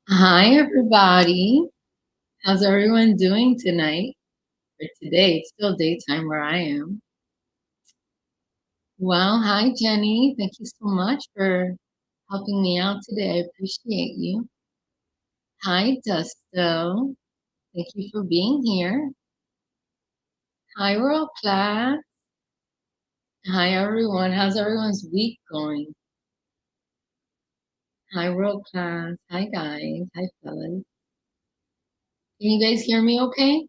Hi, everybody. How's everyone doing tonight or today? It's still daytime where I am. Well, hi, Jenny. Thank you so much for helping me out today. I appreciate you. Hi, Dusto. Thank you for being here. Hi, World Class. Hi, everyone. How's everyone's week going? Hi, World Class. Hi, guys. Hi, fellas. Can you guys hear me okay?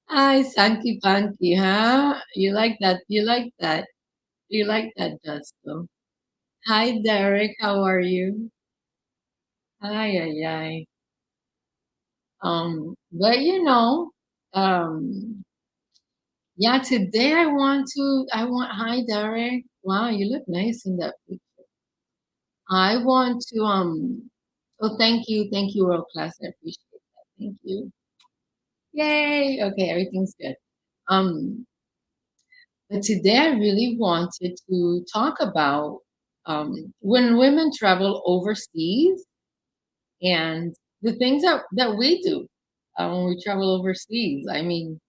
Hi, Sanky Panky, huh? You like that? You like that? You like that, Justo? Hi, Derek. How are you? Ay, ay, ay. But um, yeah, today hi, Derek. Wow, you look nice in that picture. I want to, oh, thank you, world class. I appreciate that. Thank you. Yay. Okay, everything's good. Um, but today I really wanted to talk about when women travel overseas and the things that we do when we travel overseas. I mean,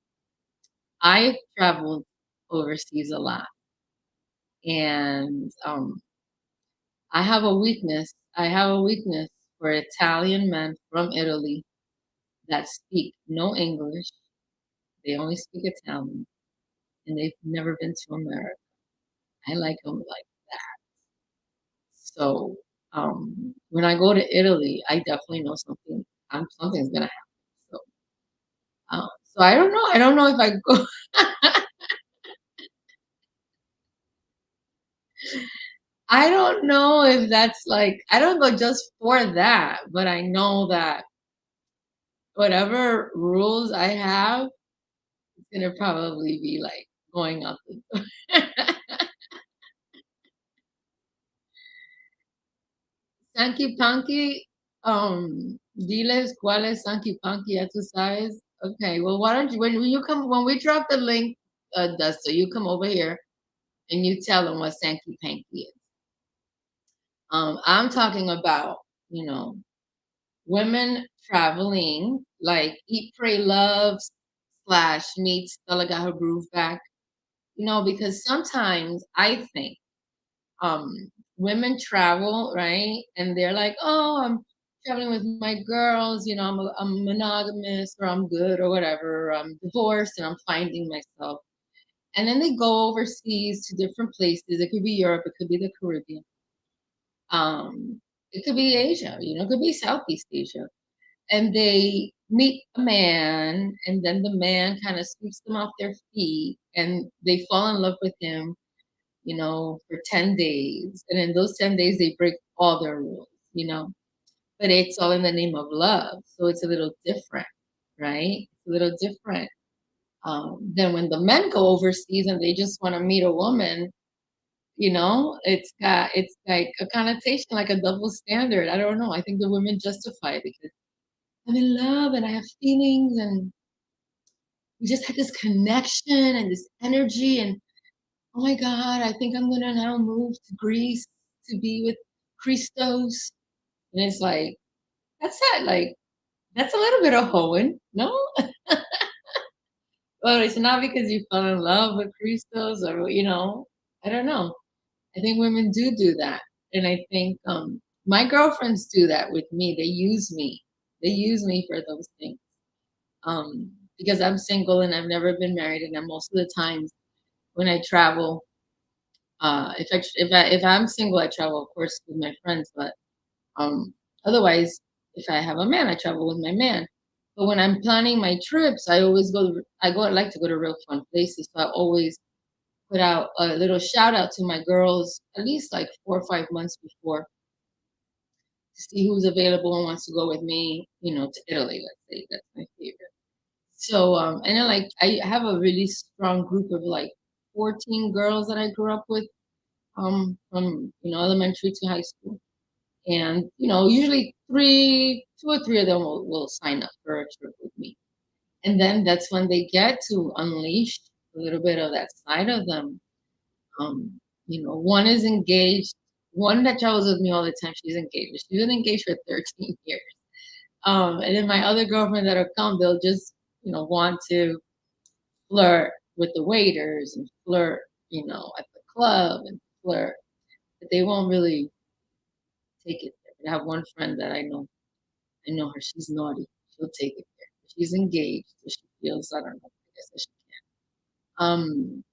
I've traveled overseas a lot, and I have a weakness. I have a weakness for Italian men from Italy that speak no English. They only speak Italian, and they've never been to America. I like them like that. So when I go to Italy, I definitely know something something's gonna happen. So, so I don't know. I don't know if I go. I don't know if that's like I don't go just for that, but I know that whatever rules I have, it's gonna probably be like going out the door. Sankey Panky, diles cuál es Sankey Panky, ya tú sabes. Okay, well, why don't you when we drop the link, Duster, you come over here and you tell them what Sankey Panky is. I'm talking about, you know, women traveling, like Eat, Pray, Love slash meet Stella got her groove back. You know, because sometimes I think um women travel, right? And they're like, oh, I'm traveling with my girls, you know, I'm monogamous or I'm good or whatever, or I'm divorced and I'm finding myself. And then they go overseas to different places. It could be Europe, it could be the Caribbean. It could be Asia, you know, it could be Southeast Asia. And they meet a man, and then the man kind of sweeps them off their feet and they fall in love with him, you know, for 10 days. And in those 10 days, they break all their rules, you know, but it's all in the name of love. So it's a little different, right? It's a little different than when the men go overseas and they just want to meet a woman. You know, it's like a connotation, like a double standard. I don't know. I think the women justify it because I'm in love and I have feelings and we just had this connection and this energy and oh my God, I think I'm gonna now move to Greece to be with Christos. And it's like, that's it. Like, that's a little bit of hoeing, no? Well, it's not because you fell in love with Christos or, you know, I don't know. I think women do that. And I think my girlfriends do that with me. They use me. They use me for those things. Because I'm single and I've never been married, and then most of the times when I travel, if I'm single, I travel, of course, with my friends. But otherwise, if I have a man, I travel with my man. But when I'm planning my trips, I always go. I like to go to real fun places. So I always put out a little shout out to my girls at least like 4 or 5 months before to see who's available and wants to go with me. You know, to Italy. Let's say that's my favorite. So and then like I have a really strong group of like 14 girls that I grew up with from you know elementary to high school. And you know, usually two or three of them will sign up for a trip with me. And then that's when they get to unleash a little bit of that side of them. You know, one is engaged, one that travels with me all the time, she's engaged. She's been engaged for 13 years. And then my other girlfriend that'll come, they'll just, you know, want to flirt with the waiters and flirt, you know, at the club and flirt, but they won't really take it there. I have one friend that I know her, she's naughty. She'll take it there. She's engaged, so she feels, I don't know, I guess that she can.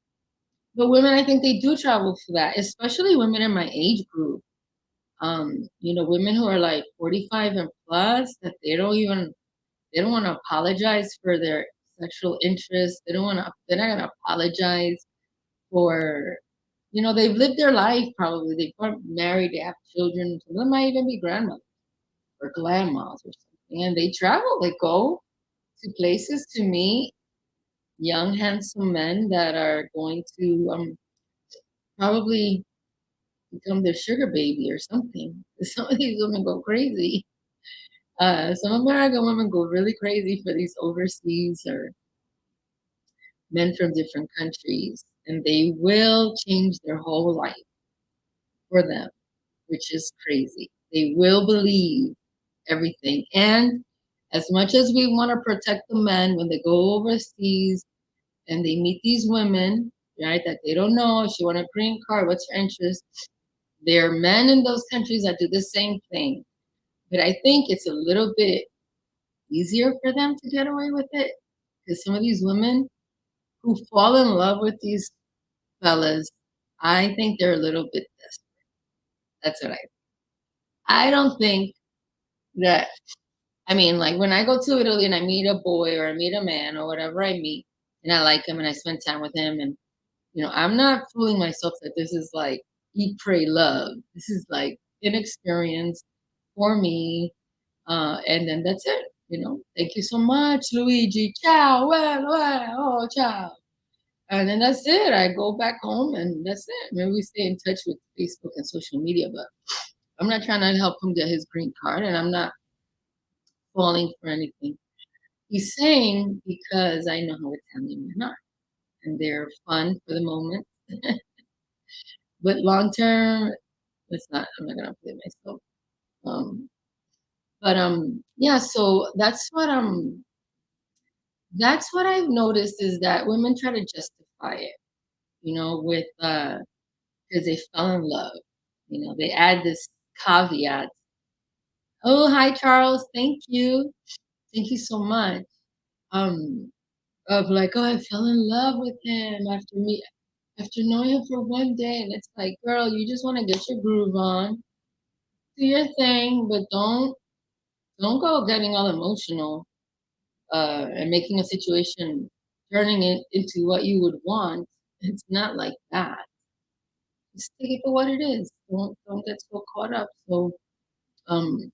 But women, I think they do travel for that, especially women in my age group. You know, women who are like 45 and plus, that they don't want to apologize for their sexual interest. They're not gonna apologize for, you know, they've lived their life probably. They got married, they have children. Some of them might even be grandmothers or grandmas or something. And they travel, they go to places to meet young, handsome men that are going to probably become their sugar baby or something. Some of these women go crazy. Some American women go really crazy for these overseas or men from different countries, and they will change their whole life for them, which is crazy. They will believe everything. And as much as we want to protect the men when they go overseas and they meet these women, right, that they don't know, she want a green card, what's her interest? There are men in those countries that do the same thing. But I think it's a little bit easier for them to get away with it because some of these women who fall in love with these fellas, I think they're a little bit desperate. That's what I don't think that I mean, like when I go to Italy and I meet a boy or I meet a man or whatever I meet, and I like him and I spend time with him, and I'm not fooling myself that this is like eat, pray, love. This is like inexperience for me, and then that's it. Thank you so much, Luigi. Ciao, well, oh, ciao. And then that's it. I go back home and that's it. Maybe we stay in touch with Facebook and social media, but I'm not trying to help him get his green card and I'm not falling for anything he's saying because I know how Italian men are. And they're fun for the moment. But long term, I'm not gonna play myself. But yeah, so that's what I've noticed is that women try to justify it, with because they fell in love. They add this caveat. Oh, hi Charles, thank you. Thank you so much. Um, of like, oh, I fell in love with him after knowing him for one day. And it's like, girl, you just want to get your groove on, do your thing, but don't go getting all emotional, and making a situation turning it into what you would want. It's not like that. Just take it for what it is. Don't get so caught up. Um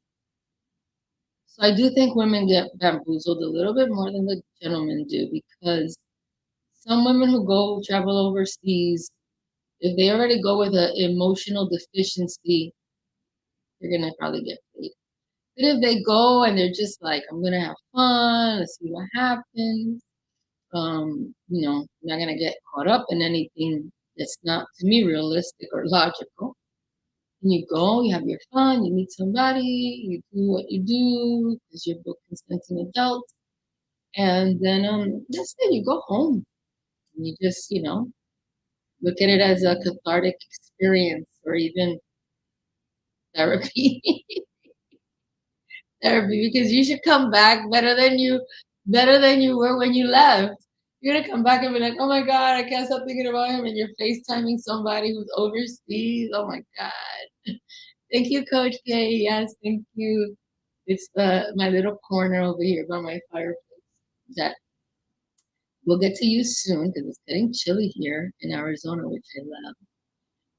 so I do think women get bamboozled a little bit more than the gentlemen do because some women who go travel overseas, if they already go with an emotional deficiency, they're gonna probably get paid. But if they go and they're just like, I'm gonna have fun, let's see what happens. Not gonna get caught up in anything that's not to me realistic or logical. And you go, you have your fun, you meet somebody, you do what you do because you're both consenting adults, and then that's it. You go home and you just look at it as a cathartic experience or even therapy. Therapy because you should come back better than you were when you left. You're gonna come back and be like, oh my God, I can't stop thinking about him, and you're FaceTiming somebody who's overseas. Oh my God. Thank you, Coach K. Yes, thank you. It's my little corner over here by my fireplace that we'll get to use soon because it's getting chilly here in Arizona, which I love.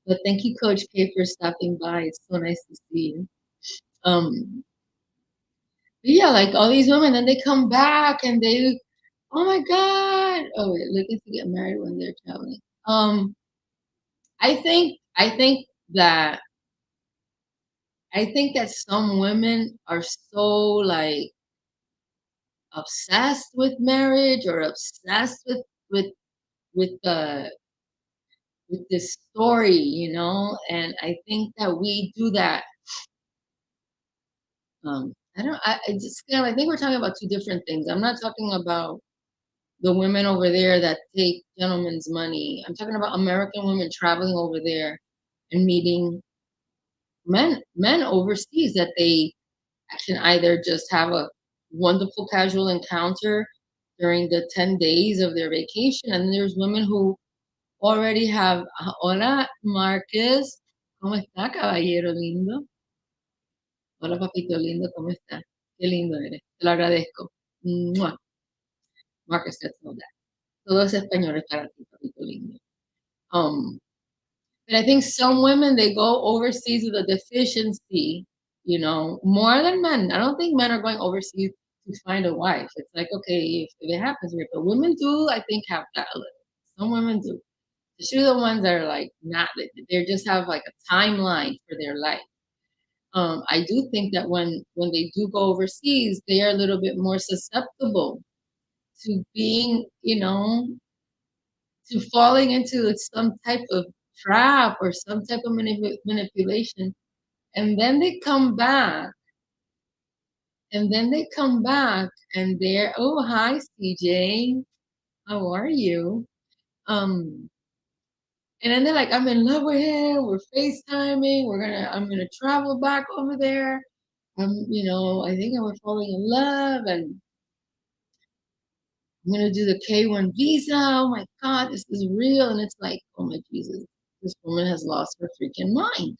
But thank you, Coach K, for stopping by. It's so nice to see you. But yeah, like all these women, then they come back and oh my God. Oh wait, looking to get married when they're traveling. I think that some women are so like obsessed with marriage or obsessed with with the with this story, and I think that we do that. I don't I just I think we're talking about two different things. I'm not talking about the women over there that take gentlemen's money. I'm talking about American women traveling over there and meeting men overseas that they can either just have a wonderful casual encounter during the 10 days of their vacation. And there's women who already have, hola, Marcus. ¿Cómo está, caballero lindo? Hola, papito lindo, ¿cómo está? Qué lindo eres. Te lo agradezco. ¡Mua! Marcus gets know that. Todo es español es para ti, papito lindo. But I think some women, they go overseas with a deficiency, more than men. I don't think men are going overseas to find a wife. It's like, okay, if it happens, great. But women do, I think, have that a little. Some women do. Especially the ones that are like not, they just have like a timeline for their life. I do think that when they do go overseas, they are a little bit more susceptible to being, to falling into some type of trap or some type of manipulation. And then they come back, and they're, oh, hi, CJ. How are you? And then they're like, I'm in love with him. We're FaceTiming. I'm gonna travel back over there. I think we're falling in love, and I'm gonna do the K1 visa. Oh my God, this is real. And it's like, oh my Jesus, this woman has lost her freaking mind.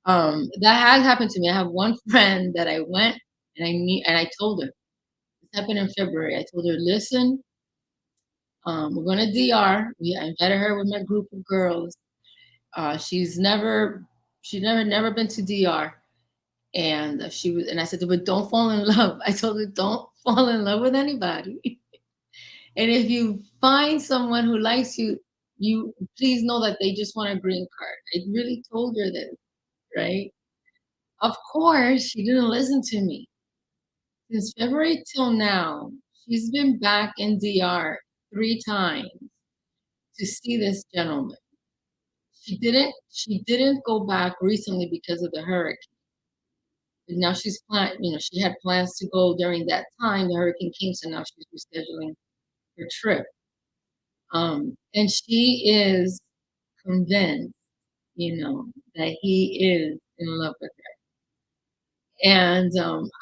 That has happened to me. I have one friend that I went and I told her this happened in February. I told her, listen, we're going to DR. I invited her with my group of girls. She's never been to DR. And and I said to her, but don't fall in love. I told her, don't fall in love with anybody. And if you find someone who likes you, you please know that they just want a green card. I really told her this, right? Of course, she didn't listen to me. Since February till now, she's been back in DR 3 times to see this gentleman. She didn't go back recently because of the hurricane. And now she had plans to go during that time. The hurricane came, so now she's rescheduling her trip. And she is convinced, that he is in love with her. And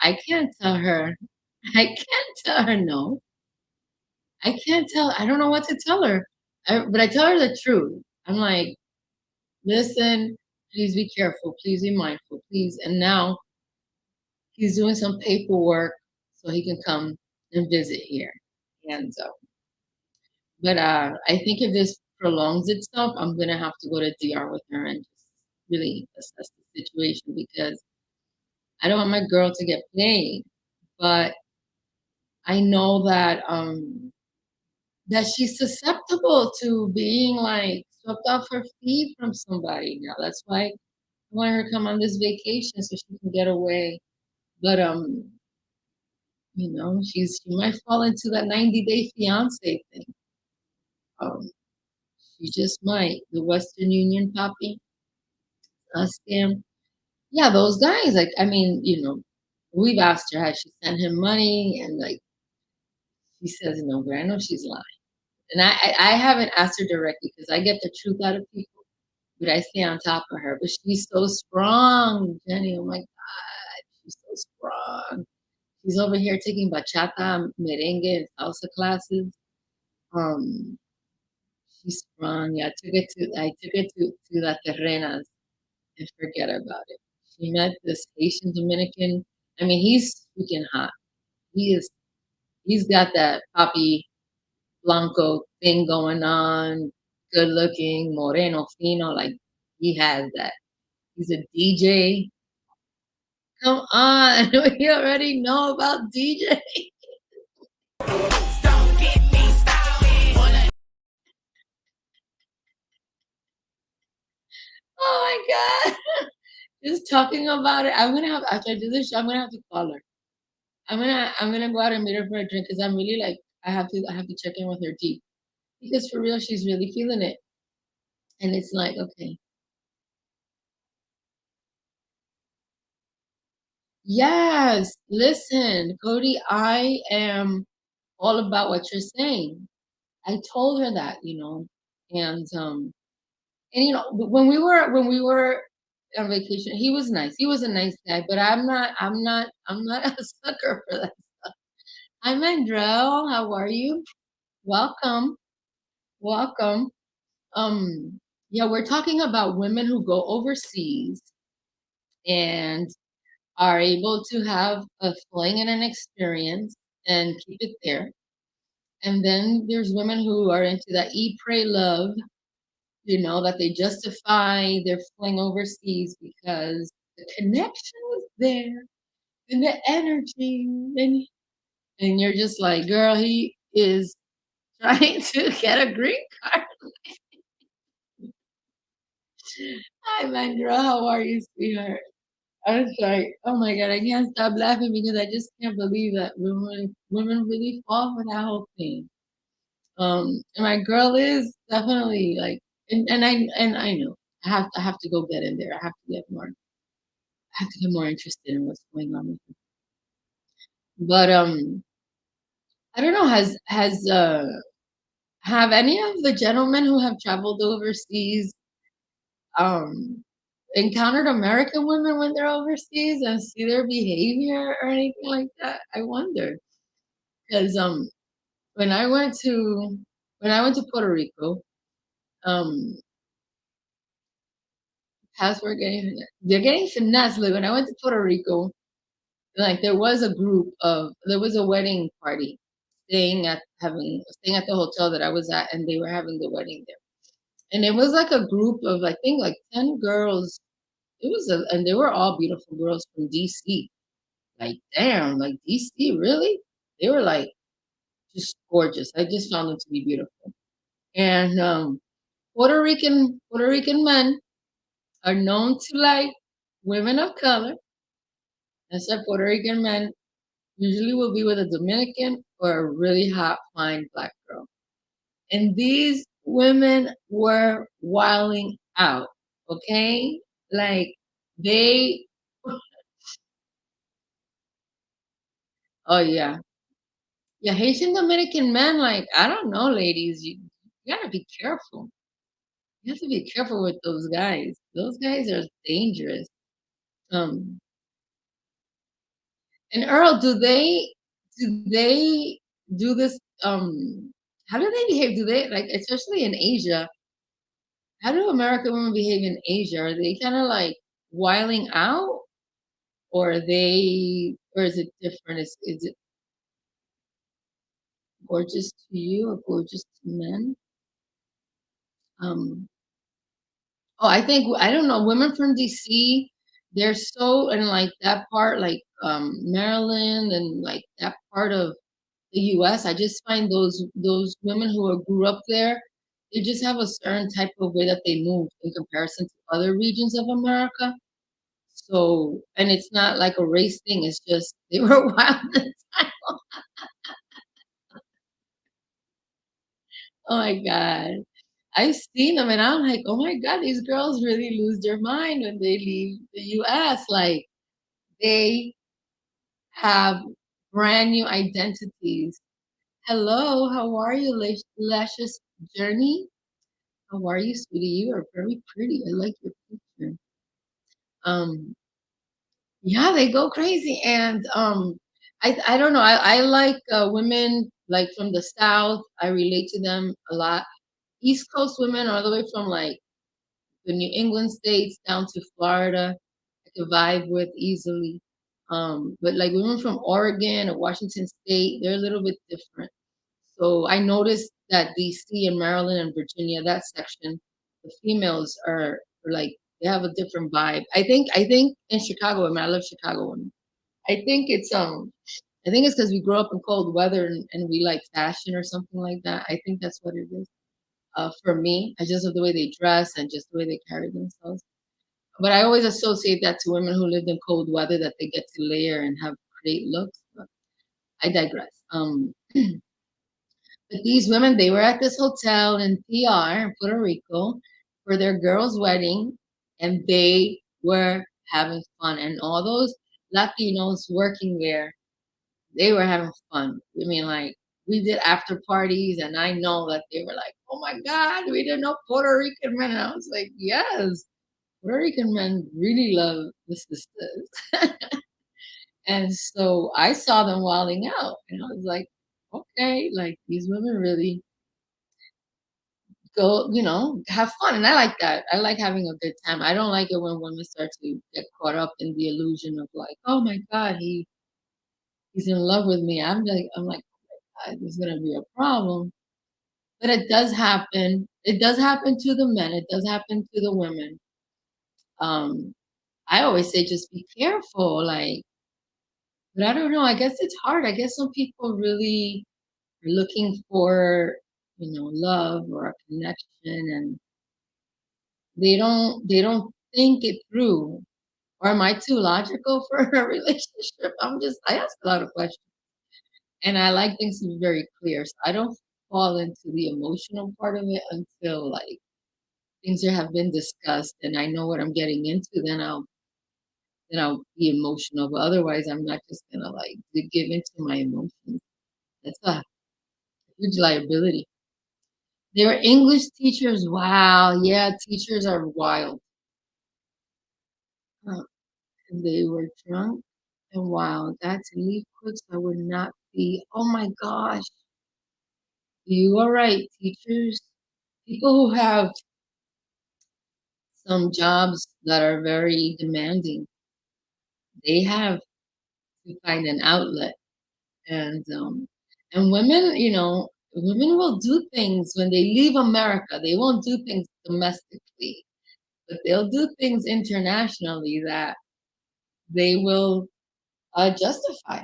I can't tell her, I can't tell her no. I can't tell, I don't know what to tell her. But I tell her the truth. I'm like, listen, please be careful, please be mindful, please. And now he's doing some paperwork so he can come and visit here. And but I think if this prolongs itself, I'm gonna have to go to DR with her and just really assess the situation because I don't want my girl to get played, but I know that she's susceptible to being like swept off her feet from somebody now. That's why I want her to come on this vacation so she can get away. But she might fall into that 90-day fiance thing. Um, she just might. The Western Union poppy scam. Yeah, those guys. Like, I mean, we've asked her had she sent him money, and like she says no, but I know she's lying. And I haven't asked her directly because I get the truth out of people, but I stay on top of her. But she's so strong, Jenny. Oh my God, she's so strong. She's over here taking bachata, merengue, and salsa classes. Um, she's strong. Yeah, I took it to La Terrenas and forget about it. She met this Haitian Dominican. I mean, he's freaking hot. He is. He's got that Papi Blanco thing going on. Good looking, moreno, fino. Like he has that. He's a DJ. Come on, we already know about DJ. Oh my God. Just talking about it. I'm gonna have after I do this show, I'm gonna have to call her. I'm gonna go out and meet her for a drink because I'm really like I have to check in with her deep. Because for real, she's really feeling it. And it's like, okay. Yes, listen, Cody, I am all about what you're saying. I told her that, and when we were on vacation, he was nice. He was a nice guy, but I'm not a sucker for that. Hi, Mandrell. How are you? Welcome. Welcome. Yeah, we're talking about women who go overseas and are able to have a fling and an experience and keep it there. And then there's women who are into that eat, pray, love, that they justify their fling overseas because the connection was there and the energy. And you're just like, girl, he is trying to get a green card. Hi, Mandra. How are you, sweetheart? I'm sorry. Oh my God, I can't stop laughing because I just can't believe that women really fall for that whole thing. And my girl is definitely like, and I know I have to go get in there. I have to get more interested in what's going on with her. But I don't know. Have any of the gentlemen who have traveled overseas um encountered American women when they're overseas and see their behavior or anything like that? I wonder because when I went to Puerto Rico, um they're getting finessed. Like when I went to Puerto Rico, Like there was a wedding party staying at the hotel that I was at, and they were having the wedding there. And it was like a group of, I think, like 10 girls. And they were all beautiful girls from DC. Like, damn, like DC, really? They were like just gorgeous. I just found them to be beautiful. And Puerto Rican men are known to like women of color. And so Puerto Rican men usually will be with a Dominican or a really hot, fine black girl. And these women were wilding out, okay? Like they, oh yeah, yeah, Haitian Dominican men, like I don't know, ladies, you gotta be careful. You have to be careful with those guys. Those guys are dangerous. Um, and Earl, do they do this? How do they behave? Do they like, especially in Asia? How do American women behave in Asia? Are they kind of like wiling out, or is it different? Is it gorgeous to you or gorgeous to men? Um, oh, I don't know. Women from DC, they're so in like that part, like Maryland and like that part of the US. I just find those women who grew up there, they just have a certain type of way that they move in comparison to other regions of America. So, and it's not like a race thing, it's just they were wild at the time. Oh my God. I've seen them and I'm like, oh my God, these girls really lose their mind when they leave the US. Like they have brand new identities. Hello, how are you, Luscious Journey? How are you, sweetie? You are very pretty. I like your picture. Um, yeah, they go crazy. And I don't know. I like women like from the South. I relate to them a lot. East Coast women, all the way from like the New England states down to Florida, I could vibe with easily. But like women from Oregon or Washington State, they're a little bit different. So I noticed that DC and Maryland and Virginia, that section, the females are like they have a different vibe. I think in Chicago, I mean, I love Chicago women. I think it's I think it's because we grew up in cold weather and we like fashion or something like that. I think that's what it is. For me, I just love the way they dress and just the way they carry themselves. But I always associate that to women who lived in cold weather that they get to layer and have great looks. But I digress. But these women, they were at this hotel in PR in Puerto Rico for their girl's wedding, and they were having fun. And all those Latinos working there, they were having fun. I mean, like we did after parties, and I know that they were like, "Oh my God, we didn't know Puerto Rican men." And I was like, "Yes, Puerto Rican men really love the sisters." And so I saw them wilding out, and I was like, "Okay, like these women really go, have fun." And I like that. I like having a good time. I don't like it when women start to get caught up in the illusion of like, "Oh my God, he's in love with me." I'm like, there's gonna be a problem. But it does happen. It does happen to the men. It does happen to the women. Um, I always say just be careful. Like, but I don't know. I guess it's hard. I guess some people really are looking for, love or a connection, and they don't think it through. Or am I too logical for a relationship? I ask a lot of questions, and I like things to be very clear. So I don't fall into the emotional part of it until like things have been discussed and I know what I'm getting into. Then I'll be emotional. But otherwise, I'm not just gonna like give into my emotions. That's a huge liability. They were English teachers. Wow, yeah, teachers are wild. Huh. They were drunk and wild. That's leave quick so I would not be. Oh my gosh, you are right, teachers. People who have some jobs that are very demanding, they have to find an outlet. And women, women will do things when they leave America. They won't do things domestically, but they'll do things internationally that they will justify.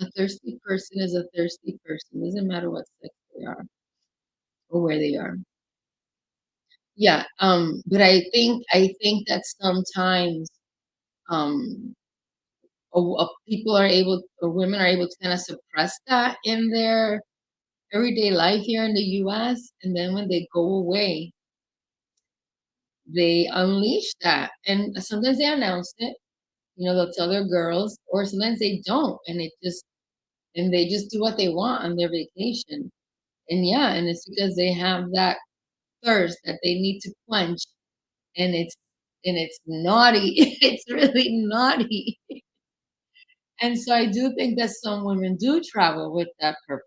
A thirsty person is a thirsty person. Doesn't matter what sex they are or where they are. Yeah. But I think that sometimes um people are able, or women are able to kind of suppress that in their everyday life here in the US, and then when they go away, they unleash that. And sometimes they announce it, they'll tell their girls, or sometimes they don't, and they just do what they want on their vacation. And yeah, and it's because they have that thirst that they need to quench, and it's naughty. It's really naughty. And so I do think that some women do travel with that purpose.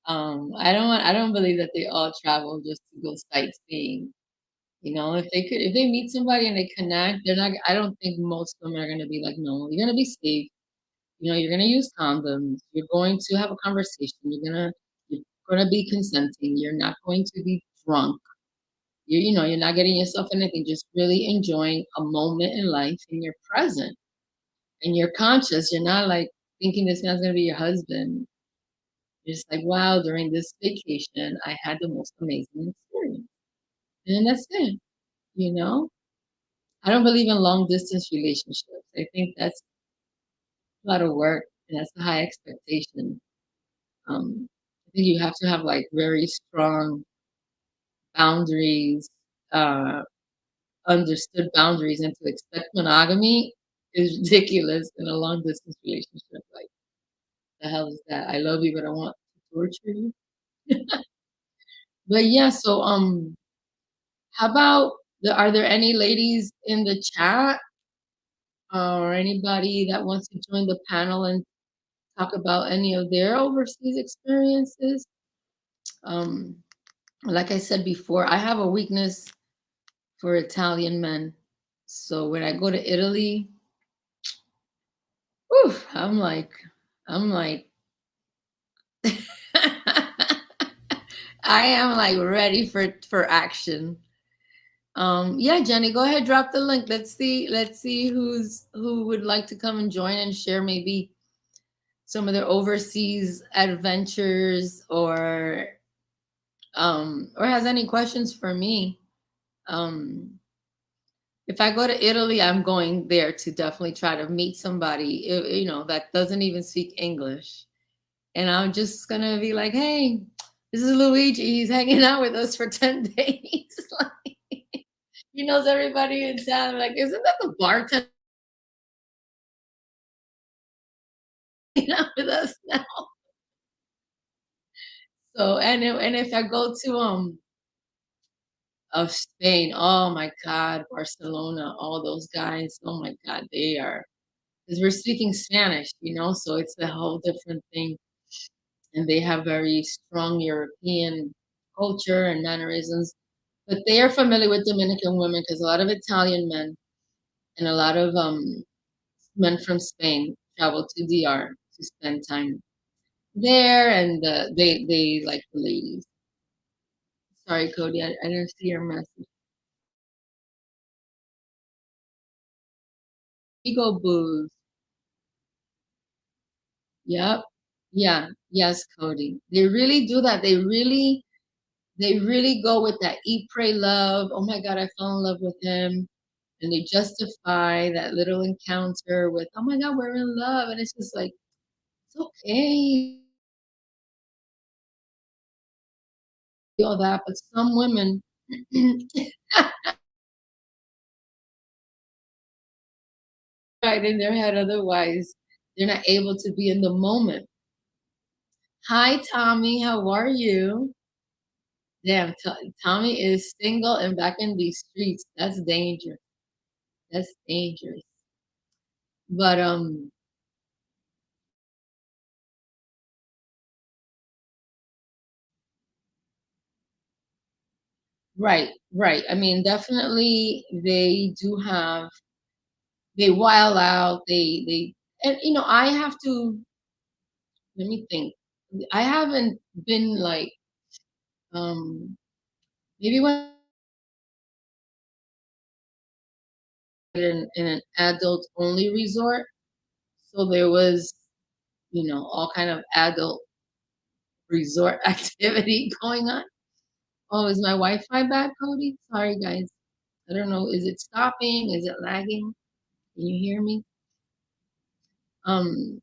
I don't believe that they all travel just to go sightseeing. If they meet somebody and they connect, they're not. I don't think most women are gonna be like, no, you're gonna be safe. You're gonna use condoms. You're going to have a conversation. You're gonna be consenting. You're not going to be drunk. You're not getting yourself anything. Just really enjoying a moment in life, and you're present and you're conscious. You're not like thinking this guy's gonna be your husband. You're just like, wow, during this vacation, I had the most amazing experience. And that's it, you know? I don't believe in long distance relationships. I think that's a lot of work and that's a high expectation. I think you have to have like very strong boundaries, uh, understood boundaries, and to expect monogamy is ridiculous in a long distance relationship. Like, the hell is that? I love you, but I want to torture you. But yeah, so how about are there any ladies in the chat, or anybody that wants to join the panel and talk about any of their overseas experiences? Um, like I said before, I have a weakness for Italian men. So when I go to Italy, whew, I'm like, I am like ready for action. Yeah, Jenny, go ahead, drop the link. Let's see who would like to come and join and share maybe some of their overseas adventures, or has any questions for me. Um, if I go to Italy, I'm going there to definitely try to meet somebody, that doesn't even speak English. And I'm just gonna be like, hey, this is Luigi. He's hanging out with us for 10 days. Like, he knows everybody in town. Like, isn't that the bartender hanging out with us now? So, and if I go to of Spain, oh my God, Barcelona, all those guys, oh my God, they are, because we're speaking Spanish, so it's a whole different thing. And they have very strong European culture and mannerisms, but they are familiar with Dominican women because a lot of Italian men and a lot of men from Spain travel to DR to spend time there, and they like the ladies. Sorry, Cody, I didn't see your message. Ego booze. Yep. Yeah. Yes, Cody. They really do that. They really go with that eat, pray, love. Oh my God, I fell in love with him. And they justify that little encounter with, oh my God, we're in love. And it's just like, it's okay, all that. But some women, right in their head, otherwise, they're not able to be in the moment. Hi, Tommy. How are you? Damn, Tommy is single and back in these streets. That's dangerous. That's dangerous. But right, right. I mean, definitely they do have they wild out. They and I have to let me think. I haven't been like maybe when in an adult only resort, so there was all kind of adult resort activity going on. Oh, is my Wi-Fi bad, Cody? Sorry, guys. I don't know. Is it stopping? Is it lagging? Can you hear me? Um,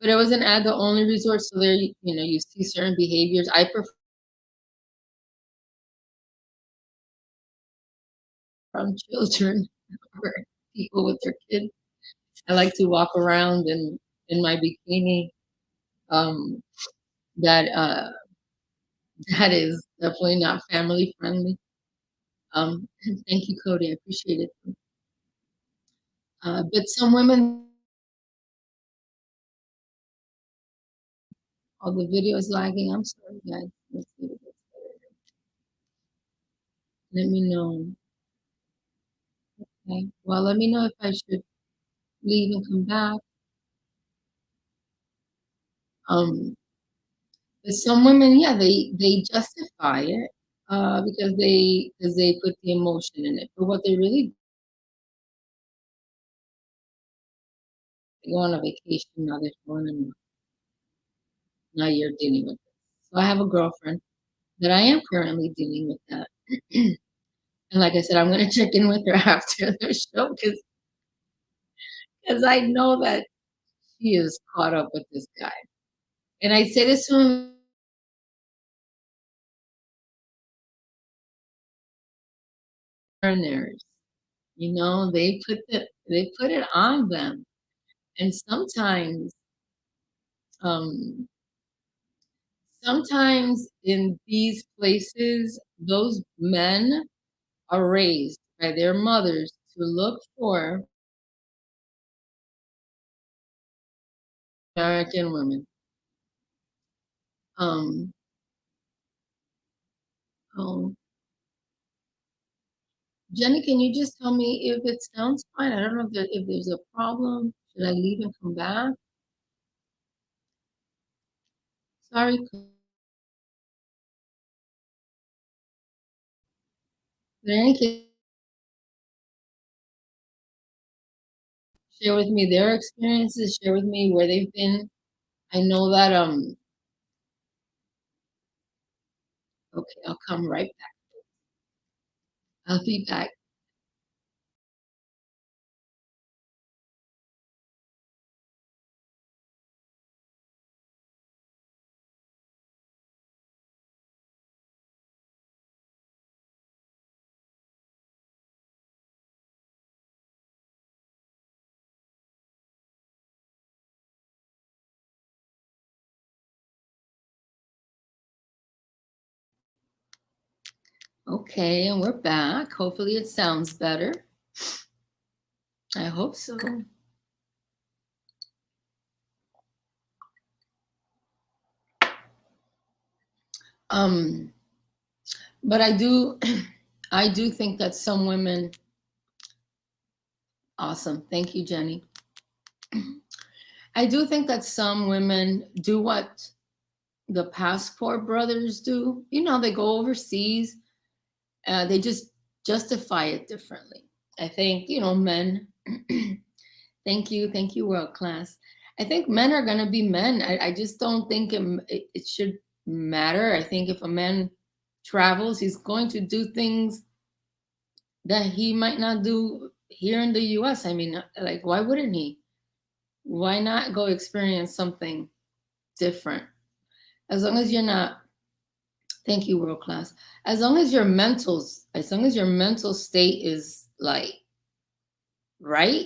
but it was an adult only resort, so there, you see certain behaviors. I prefer from children or people with their kids. I like to walk around in my bikini. Um, that that is definitely not family friendly. Thank you, Cody. I appreciate it. But some women, oh, the video is lagging. I'm sorry, guys. Let's see if it gets better. Let me know. Okay. Well, let me know if I should leave and come back. But some women, yeah, they justify it because they put the emotion in it. But what they really they go on a vacation now they're going and now you're dealing with it. So I have a girlfriend that I am currently dealing with that. And like I said, I'm gonna check in with her after the show because I know that she is caught up with this guy. And I say this to foreigners, they put it on them. And um sometimes in these places, those men are raised by their mothers to look for American women. Um, oh, Jenny, can you just tell me if it sounds fine? I don't know if there's a problem. Should I leave and come back? Sorry. But in any case, share with me their experiences. Share with me where they've been. I know that. Okay, I'll come right back. I'll be back. Okay, and we're back. Hopefully, it sounds better. I hope so. Um, but I do, I do think that some women. Awesome, thank you, Jenny. I do think that some women do what the passport brothers do. They go overseas. They just justify it differently. I think men. Thank you, world class. I think men are gonna be men. I just don't think it should matter. I think if a man travels, he's going to do things that he might not do here in the US. I mean, like, why wouldn't he? Why not go experience something different? As long as you're not, thank you, world class. As long as your mental state is like right,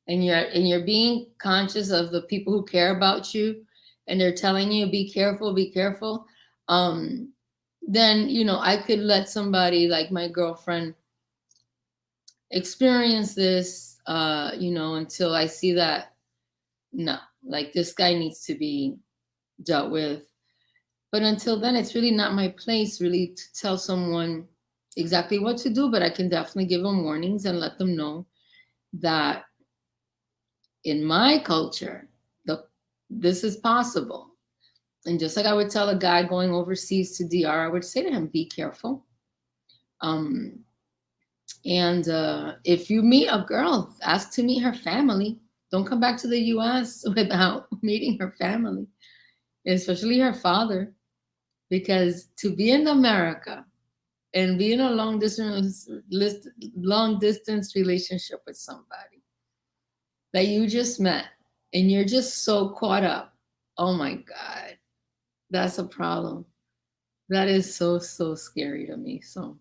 and you're being conscious of the people who care about you, and they're telling you be careful. Um, then I could let somebody like my girlfriend experience this, until I see that no, like this guy needs to be dealt with. But until then, it's really not my place really to tell someone exactly what to do, but I can definitely give them warnings and let them know. that in my culture, this is possible. And just like I would tell a guy going overseas to DR, I would say to him, be careful. And if you meet a girl, ask to meet her family. Don't come back to the US without meeting her family, especially her father, because to be in America and be in a long distance relationship with somebody that you just met and you're just so caught up, oh my God, that's a problem. That is so scary to me. So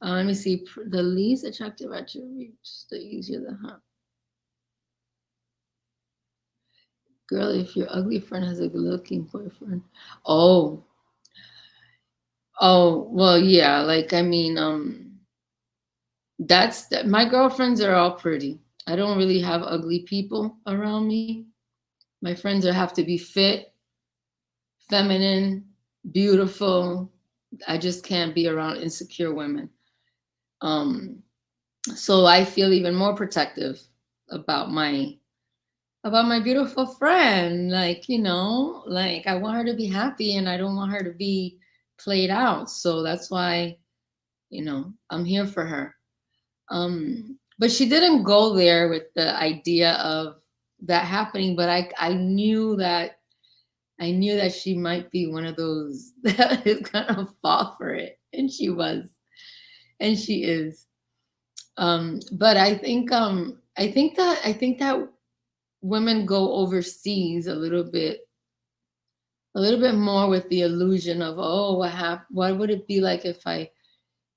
let me see. The least attractive attributes, the easier the hunt. Girl, if your ugly friend has a good-looking boyfriend. Oh, well, yeah. Like, I mean, my girlfriends are all pretty. I don't really have ugly people around me. My friends have to be fit, feminine, beautiful. I just can't be around insecure women. So I feel even more protective about my beautiful friend. Like, like I want her to be happy and I don't want her to be played out. So that's why, I'm here for her. But she didn't go there with the idea of that happening, but I knew that she might be one of those that is gonna fall for it. And she was. And she is. But I think that women go overseas a little bit more with the illusion of, oh, what would it be like if I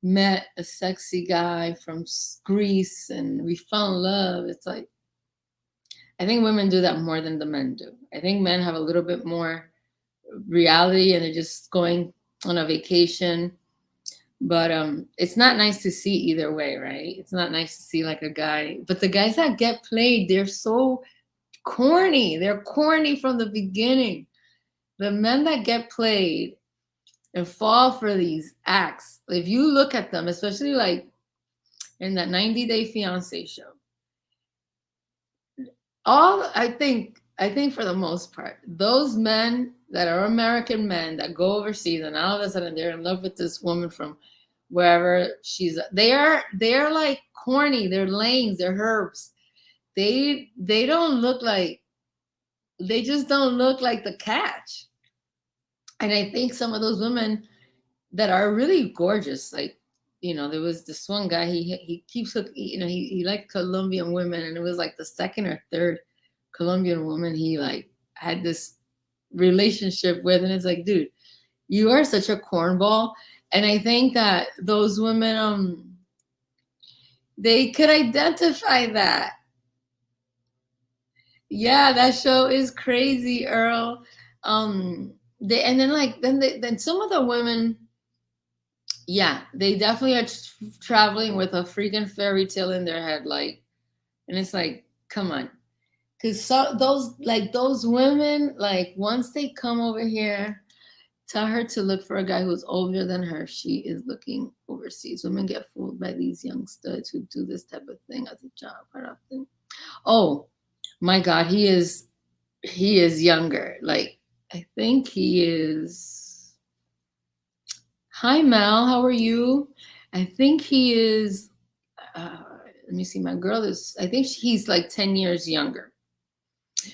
met a sexy guy from Greece and we fell in love? It's like, I think women do that more than the men do. I think men have a little bit more reality and they're just going on a vacation. But it's not nice to see either way, right? It's not nice to see like a guy. But the guys that get played, they're so corny. They're corny from the beginning. The men that get played and fall for these acts, if you look at them, especially like in that 90 Day Fiance show, I think for the most part, those men that are American men that go overseas and all of a sudden they're in love with this woman from wherever they are like corny, they're lames, they're herbs. They just don't look like the catch. And I think some of those women that are really gorgeous, like, there was this one guy, he keeps hooking, he liked Colombian women, and it was like the second or third Colombian woman he like had this relationship with, and it's like, dude, you are such a cornball. And I think that those women, they could identify that. Yeah, that show is crazy, Earl. Then some of the women, yeah, they definitely are traveling with a freaking fairy tale in their head, like, and it's like, come on, because those women, like, once they come over here, tell her to look for a guy who's older than her. She is looking overseas. Women get fooled by these young studs who do this type of thing as a job quite often. Oh my God, he is younger. Like, I think he is. Hi Mel, how are you? I think he is. Let me see. My girl is. I think he's like 10 years younger,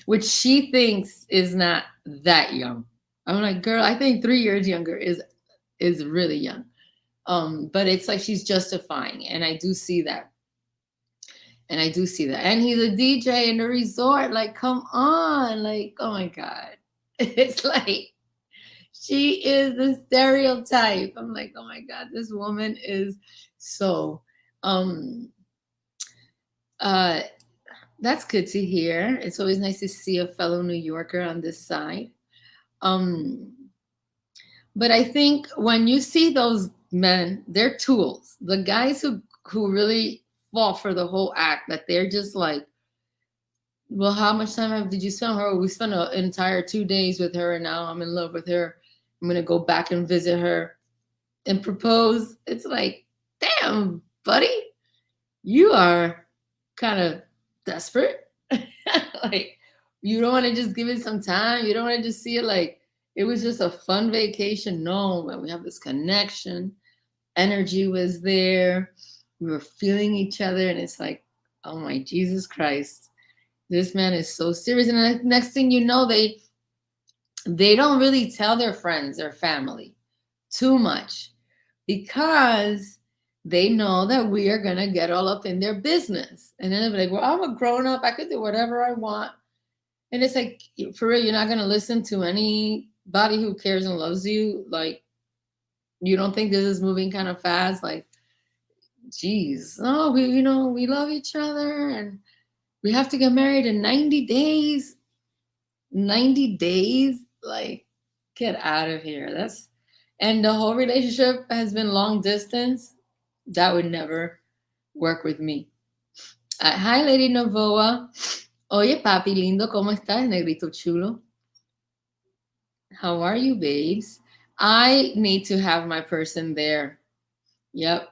which she thinks is not that young. I'm like, girl, I think 3 years younger is really young. But it's like she's justifying, and I do see that. And he's a DJ in the resort. Like, come on. Like, oh my God. It's like, she is the stereotype. I'm like, oh my God, this woman is so, that's good to hear. It's always nice to see a fellow New Yorker on this side. But I think when you see those men, they're tools. The guys who really fall for the whole act, that they're just like, well, how much time did you spend with her? We spent an entire 2 days with her, and now I'm in love with her. I'm going to go back and visit her and propose. It's like, damn, buddy, you are kind of desperate. Like, you don't want to just give it some time. You don't want to just see it like it was just a fun vacation. No, when we have this connection, energy was there. We were feeling each other, and it's like, oh my Jesus Christ, this man is so serious. And the next thing you know, they don't really tell their friends or family too much because they know that we are going to get all up in their business. And then they'll be like, well, I'm a grown up. I could do whatever I want. And it's like, for real, you're not going to listen to anybody who cares and loves you. Like, you don't think this is moving kind of fast? Like, geez, oh, we love each other and we have to get married in 90 days. 90 days? Like, get out of here. And the whole relationship has been long distance. That would never work with me. Hi, Lady Novoa. Oye, papi lindo, ¿cómo estás, negrito chulo? How are you, babes? I need to have my person there. Yep.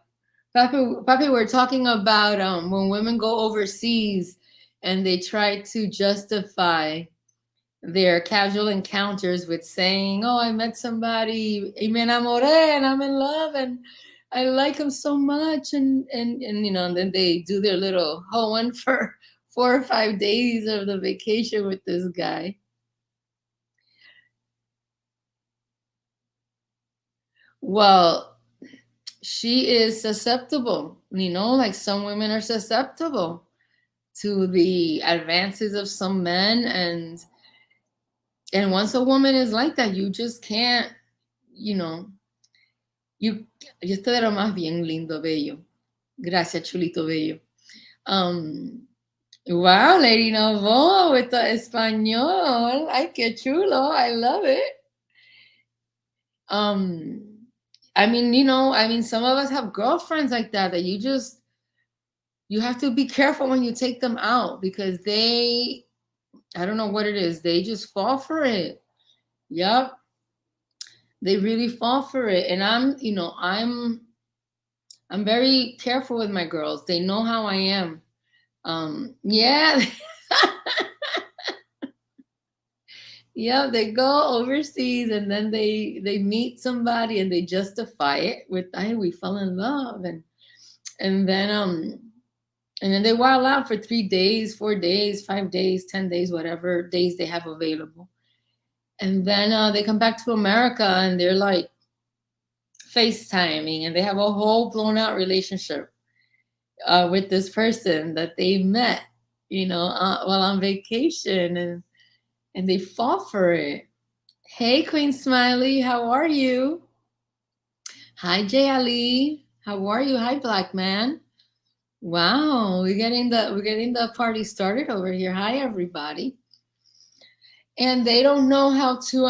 Papi, we're talking about when women go overseas and they try to justify their casual encounters with saying, oh, I met somebody, y me enamoré, and I'm in love, and I like him so much, and and then they do their little hoeing for 4 or 5 days of the vacation with this guy. Well, she is susceptible, like some women are susceptible to the advances of some men, and once a woman is like that, you just can't, yo te de lo más bien lindo, bello. Gracias, chulito bello. Wow, Lady Novo with the español. Ay, qué chulo. I love it. Some of us have girlfriends like that you have to be careful when you take them out because I don't know what it is. They just fall for it. Yep. They really fall for it. And I'm very careful with my girls. They know how I am. Yeah. Yeah, they go overseas and then they meet somebody and they justify it with, hey, we fell in love, and then they wild out for 3 days, 4 days, 5 days, 10 days, whatever days they have available. And then they come back to America and they're like FaceTiming and they have a whole blown out relationship with this person that they met, while on vacation, and they fall for it. Hey, Queen Smiley, how are you? Hi, Jay Ali, how are you? Hi, Black Man. Wow, we're getting the party started over here. Hi, everybody. And they don't know how to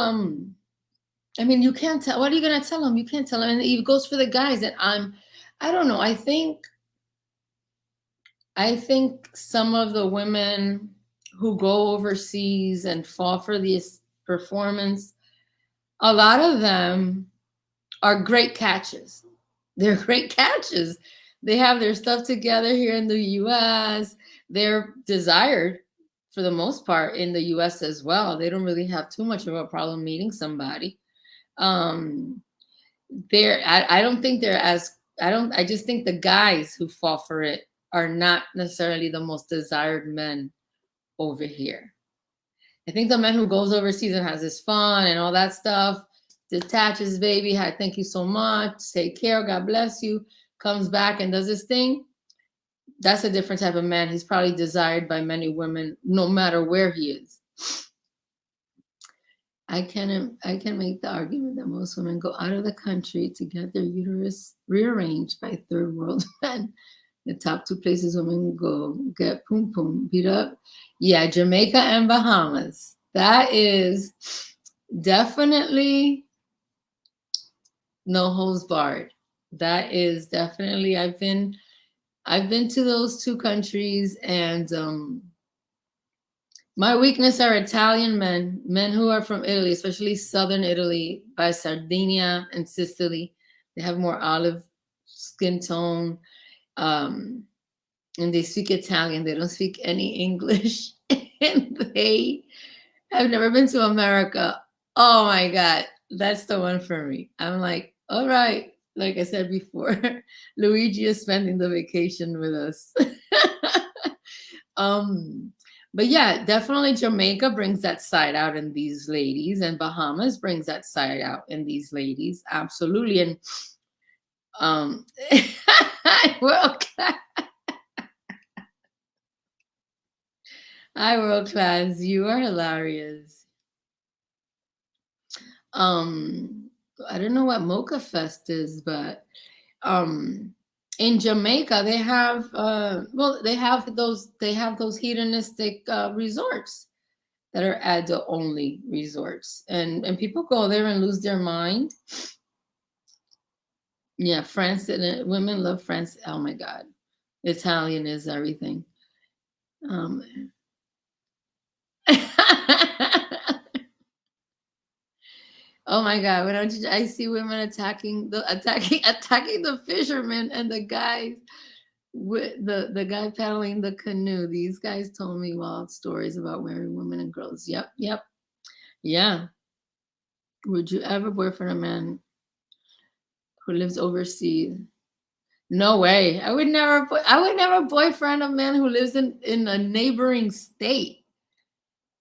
you can't tell. What are you gonna tell them? You can't tell them. And it goes for the guys. And I don't know. I think some of the women who go overseas and fall for this performance, a lot of them are great catches. They're great catches. They have their stuff together here in the US. They're desired for the most part in the US as well. They don't really have too much of a problem meeting somebody. I don't think they're as, I just think the guys who fall for it are not necessarily the most desired men over here. I think the man who goes overseas and has his fun and all that stuff, detaches, baby, hi, thank you so much, take care, God bless you, comes back and does his thing, that's a different type of man. He's probably desired by many women, no matter where he is. I can make the argument that most women go out of the country to get their uterus rearranged by third world men. The top 2 places women go get pum pum beat up. Yeah, Jamaica and Bahamas. That is definitely no holds barred. That is definitely, I've been to those 2 countries, and my weakness are Italian men who are from Italy, especially southern Italy, by Sardinia and Sicily. They have more olive skin tone. and they speak Italian. They don't speak any English. And they have never been to America. Oh my God. That's the one for me. I'm like, all right. Like I said before, Luigi is spending the vacation with us. um, but yeah, definitely Jamaica brings that side out in these ladies, and Bahamas brings that side out in these ladies. Absolutely. And um world class. Hi, world class. You are hilarious. Um, I don't know what Mocha Fest is, but um, in Jamaica they have well, they have those hedonistic resorts that are adult only resorts, and people go there and lose their mind. Yeah, France and women love France. Oh my God, Italian is everything. Um, Oh my God! When I see women attacking the fishermen and the guys with the guy paddling the canoe. These guys told me wild stories about married women and girls. Yep, yep, yeah. Would you ever boyfriend a man who lives overseas? No way. I would never boyfriend a man who lives in a neighboring state.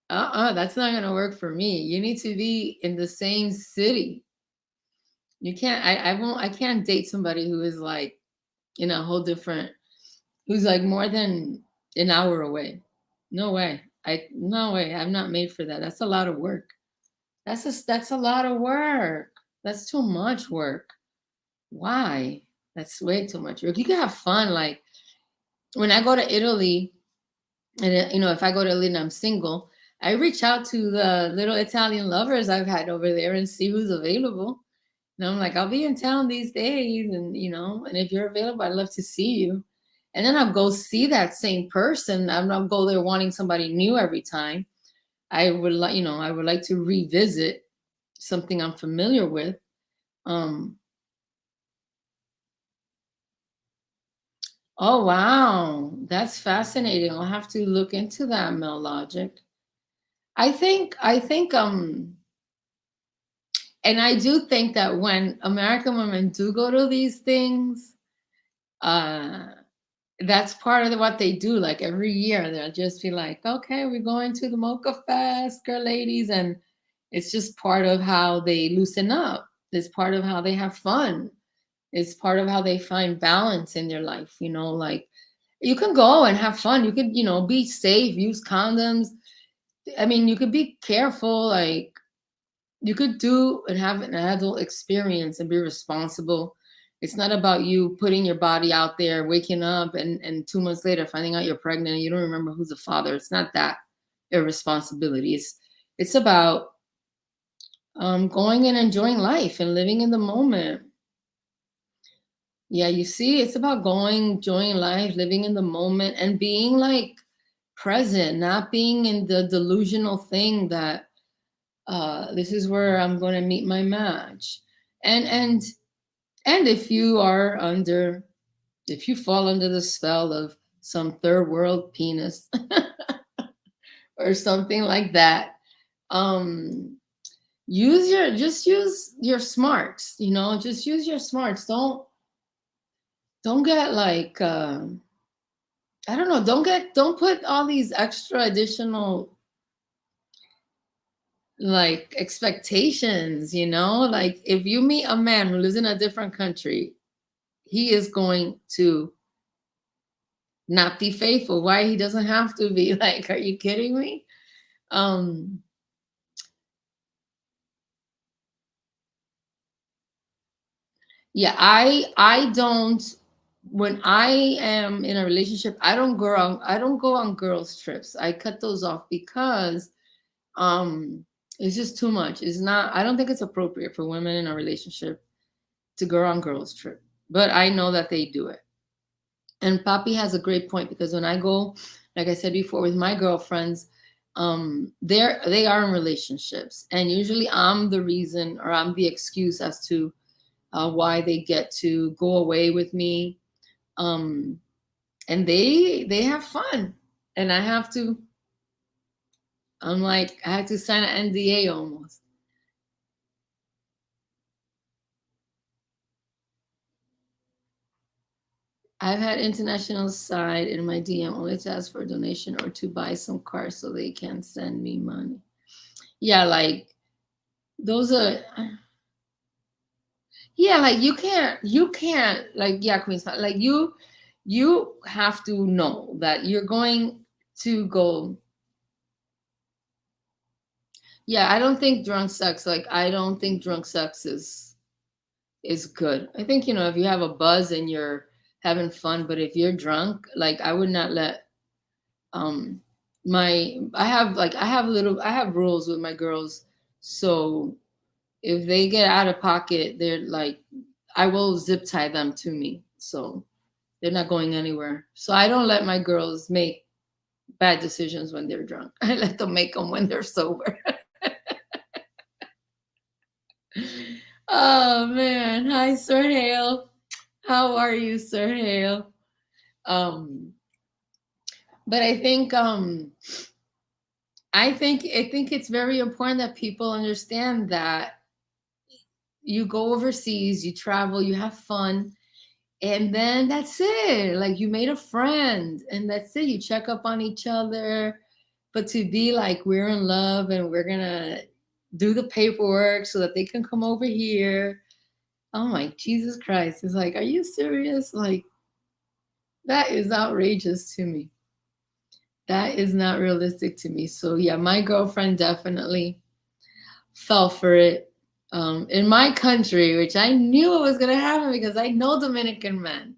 That's not gonna work for me. You need to be in the same city. You can't. I won't. I can't date somebody who is like in a whole different. Who's like more than an hour away. No way. No way. I'm not made for that. That's a lot of work. That's a lot of work. That's too much work. Why? That's way too much work. You can have fun. Like when I go to Italy, and if I go to Italy and I'm single, I reach out to the little Italian lovers I've had over there and see who's available. And I'm like, I'll be in town these days, and if you're available, I'd love to see you. And then I'll go see that same person. I'm not go there wanting somebody new every time. I would like to revisit something I'm familiar with. Um, oh wow, that's fascinating. I'll have to look into that, Mel Logic. I think, and I do think that when American women do go to these things, uh, that's part of what they do. Like every year, they'll just be like, "Okay, we're going to the Mocha Fest, girl, ladies," and it's just part of how they loosen up. It's part of how they have fun. It's part of how they find balance in their life. Like you can go and have fun. You could, be safe, use condoms. I mean, you could be careful. Like you could do and have an adult experience and be responsible. It's not about you putting your body out there, waking up, and 2 months later finding out you're pregnant and you don't remember who's the father. It's not that irresponsibility. It's about going and enjoying life and living in the moment. Yeah, you see, it's about going, enjoying life, living in the moment, and being like present, not being in the delusional thing that this is where I'm going to meet my match. And and and if you fall under the spell of some third world penis or something like that, um use your smarts. Just use your smarts. Don't get like I don't know, don't put all these extra additional like expectations. Like if you meet a man who lives in a different country, he is going to not be faithful. Why? He doesn't have to be. Like, are you kidding me? um yeah, I don't. When I am in a relationship, I don't go on girls trips. I cut those off because um it's just too much. It's not. I don't think it's appropriate for women in a relationship to go on girls trip, but I know that they do it. And Papi has a great point, because when I go, like I said before, with my girlfriends, they are in relationships, and usually I'm the reason, or I'm the excuse as to why they get to go away with me. Um, and they have fun, and I'm like, I had to sign an NDA almost. I've had international side in my DM only to ask for a donation or to buy some cars so they can send me money. Yeah, like those are, yeah, like you can't like, yeah, Queen Spot, like you have to know that you're going to go. Yeah, I don't think drunk sex, like I don't think drunk sex is good. I think, if you have a buzz and you're having fun, but if you're drunk, like I would not let um I have rules with my girls. So if they get out of pocket, they're like, I will zip tie them to me. So they're not going anywhere. So I don't let my girls make bad decisions when they're drunk. I let them make them when they're sober. Oh man. Hi, Sir Hale. How are you, Sir Hale? Um, but I think it's very important that people understand that you go overseas, you travel, you have fun, and then that's it. Like you made a friend, and that's it. You check up on each other. But to be like, we're in love and we're gonna do the paperwork so that they can come over here. Oh my Jesus Christ. It's like, are you serious? Like, that is outrageous to me. That is not realistic to me. So yeah, my girlfriend definitely fell for it. In my country, which I knew it was gonna happen because I know Dominican men.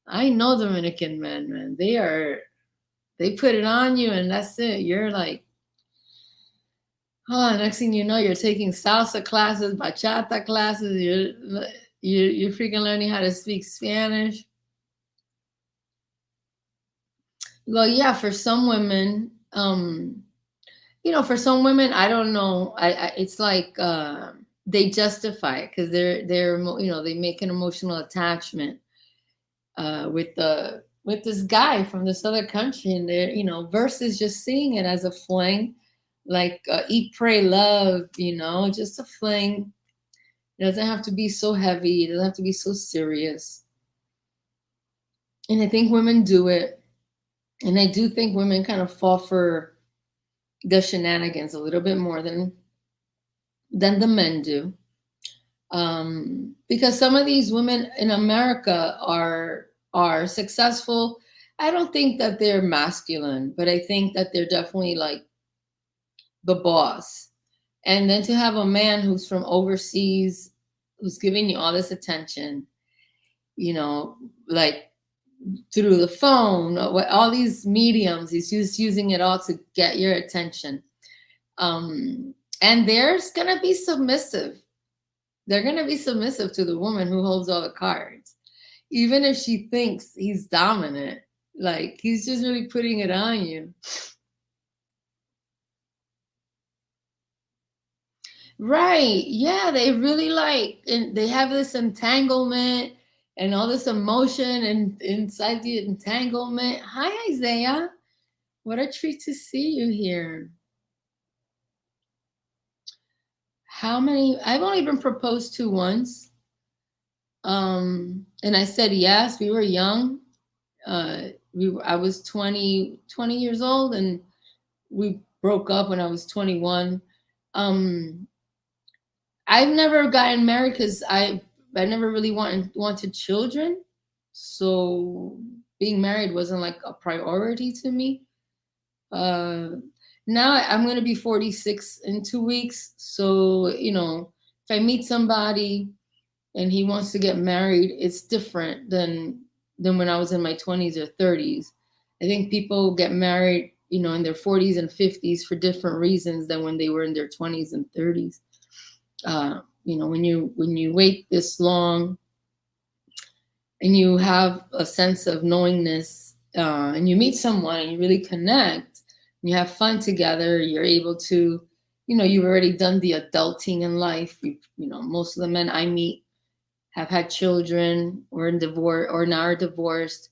I know Dominican men, man. They put it on you and that's it. You're like, oh, next thing you know, you're taking salsa classes, bachata classes, you're freaking learning how to speak Spanish. Well, yeah, for some women, for some women, I don't know. It's like they justify it because they make an emotional attachment with this guy from this other country, and they're versus just seeing it as a fling, like eat, pray, love. Just a fling. It doesn't have to be so heavy. It doesn't have to be so serious. And I think women do it, and I do think women kind of fall for the shenanigans a little bit more than the men do. Because some of these women in America are successful. I don't think that they're masculine, but I think that they're definitely like the boss. And then to have a man who's from overseas, who's giving you all this attention, like through the phone, all these mediums, he's just using it all to get your attention. And there's gonna be submissive. They're going to be submissive to the woman who holds all the cards, even if she thinks he's dominant. Like he's just really putting it on you. Right. Yeah, they really and they have this entanglement and all this emotion and inside the entanglement. Hi, Isaiah. What a treat to see you here. How many? I've only been proposed to once. And I said yes. We were young. I was 20 years old, and we broke up when I was 21. I've never gotten married because I never really wanted children. So being married wasn't like a priority to me. Uh, Now I'm going to be 46 in 2 weeks. So, if I meet somebody and he wants to get married, it's different than when I was in my 20s or 30s. I think people get married, in their 40s and 50s for different reasons than when they were in their 20s and 30s. When you wait this long and you have a sense of knowingness, and you meet someone and you really connect, and you have fun together, you're able to, you've already done the adulting in life. Most of the men I meet have had children or in divorce or now are divorced.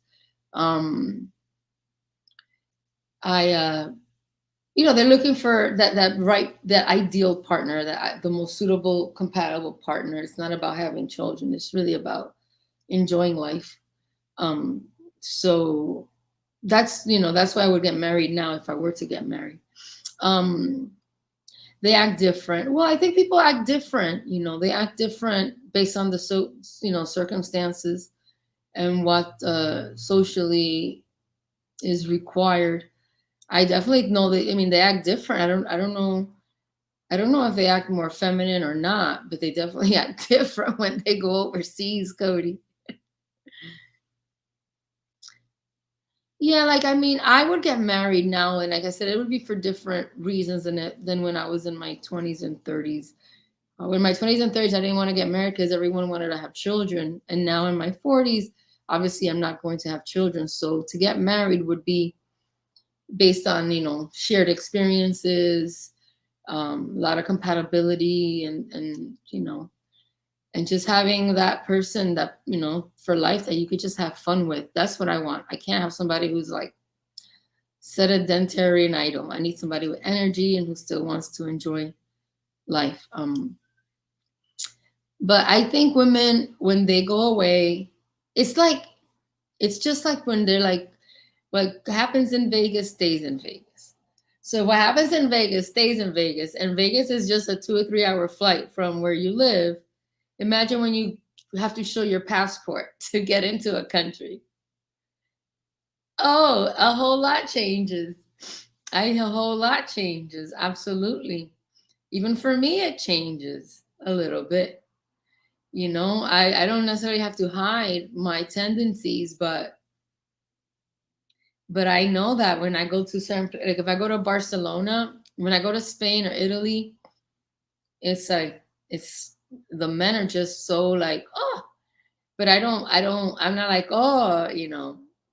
Um, I they're looking for that ideal partner, the most suitable, compatible partner. It's not about having children. It's really about enjoying life. Um, so that's why I would get married now if I were to get married. Um, they act different. Well, I think people act different. They act different based on the circumstances and what socially is required. I definitely know that. I mean, they act different. I don't know. I don't know if they act more feminine or not, but they definitely act different when they go overseas, Cody. Yeah, like I mean, I would get married now, and like I said, it would be for different reasons than when I was in my 20s and 30s. In my 20s and 30s, I didn't want to get married because everyone wanted to have children, and now in my 40s, obviously, I'm not going to have children. So to get married would be based on shared experiences, a lot of compatibility, and just having that person that for life that you could just have fun with. That's what I want. I can't have somebody who's like sedentary and idle. I need somebody with energy and who still wants to enjoy life. But I think women, when they go away, it's like it's just like when they're like, what happens in Vegas stays in Vegas. So what happens in Vegas stays in Vegas, and Vegas is just a 2 or 3 hour flight from where you live. Imagine when you have to show your passport to get into a country. Oh, a whole lot changes. A whole lot changes. Absolutely. Even for me, it changes a little bit. I don't necessarily have to hide my tendencies, but I know that when I go to like if I go to Barcelona, when I go to Spain or Italy, it's like the men are just so like, oh, but I'm not like, oh,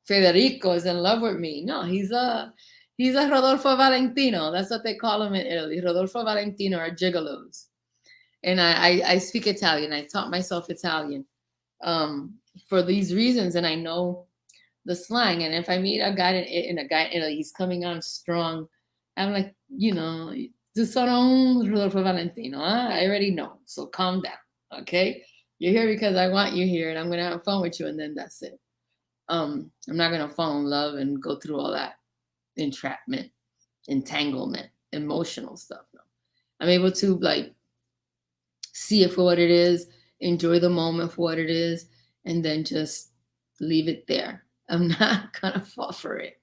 Federico is in love with me. No, he's a Rodolfo Valentino. That's what they call him in Italy. Rodolfo Valentino are gigolos. And I speak Italian. I taught myself Italian for these reasons, and I know the slang. And if I meet a guy in Italy, he's coming on strong, I'm like, tu sono un Rodolfo Valentino. Huh? I already know. So calm down. Okay. You're here because I want you here, and I'm gonna have fun with you, and then that's it. I'm not gonna fall in love and go through all that entrapment, entanglement, emotional stuff. No. I'm able to like see it for what it is, enjoy the moment for what it is, and then just leave it there. I'm not gonna fall for it.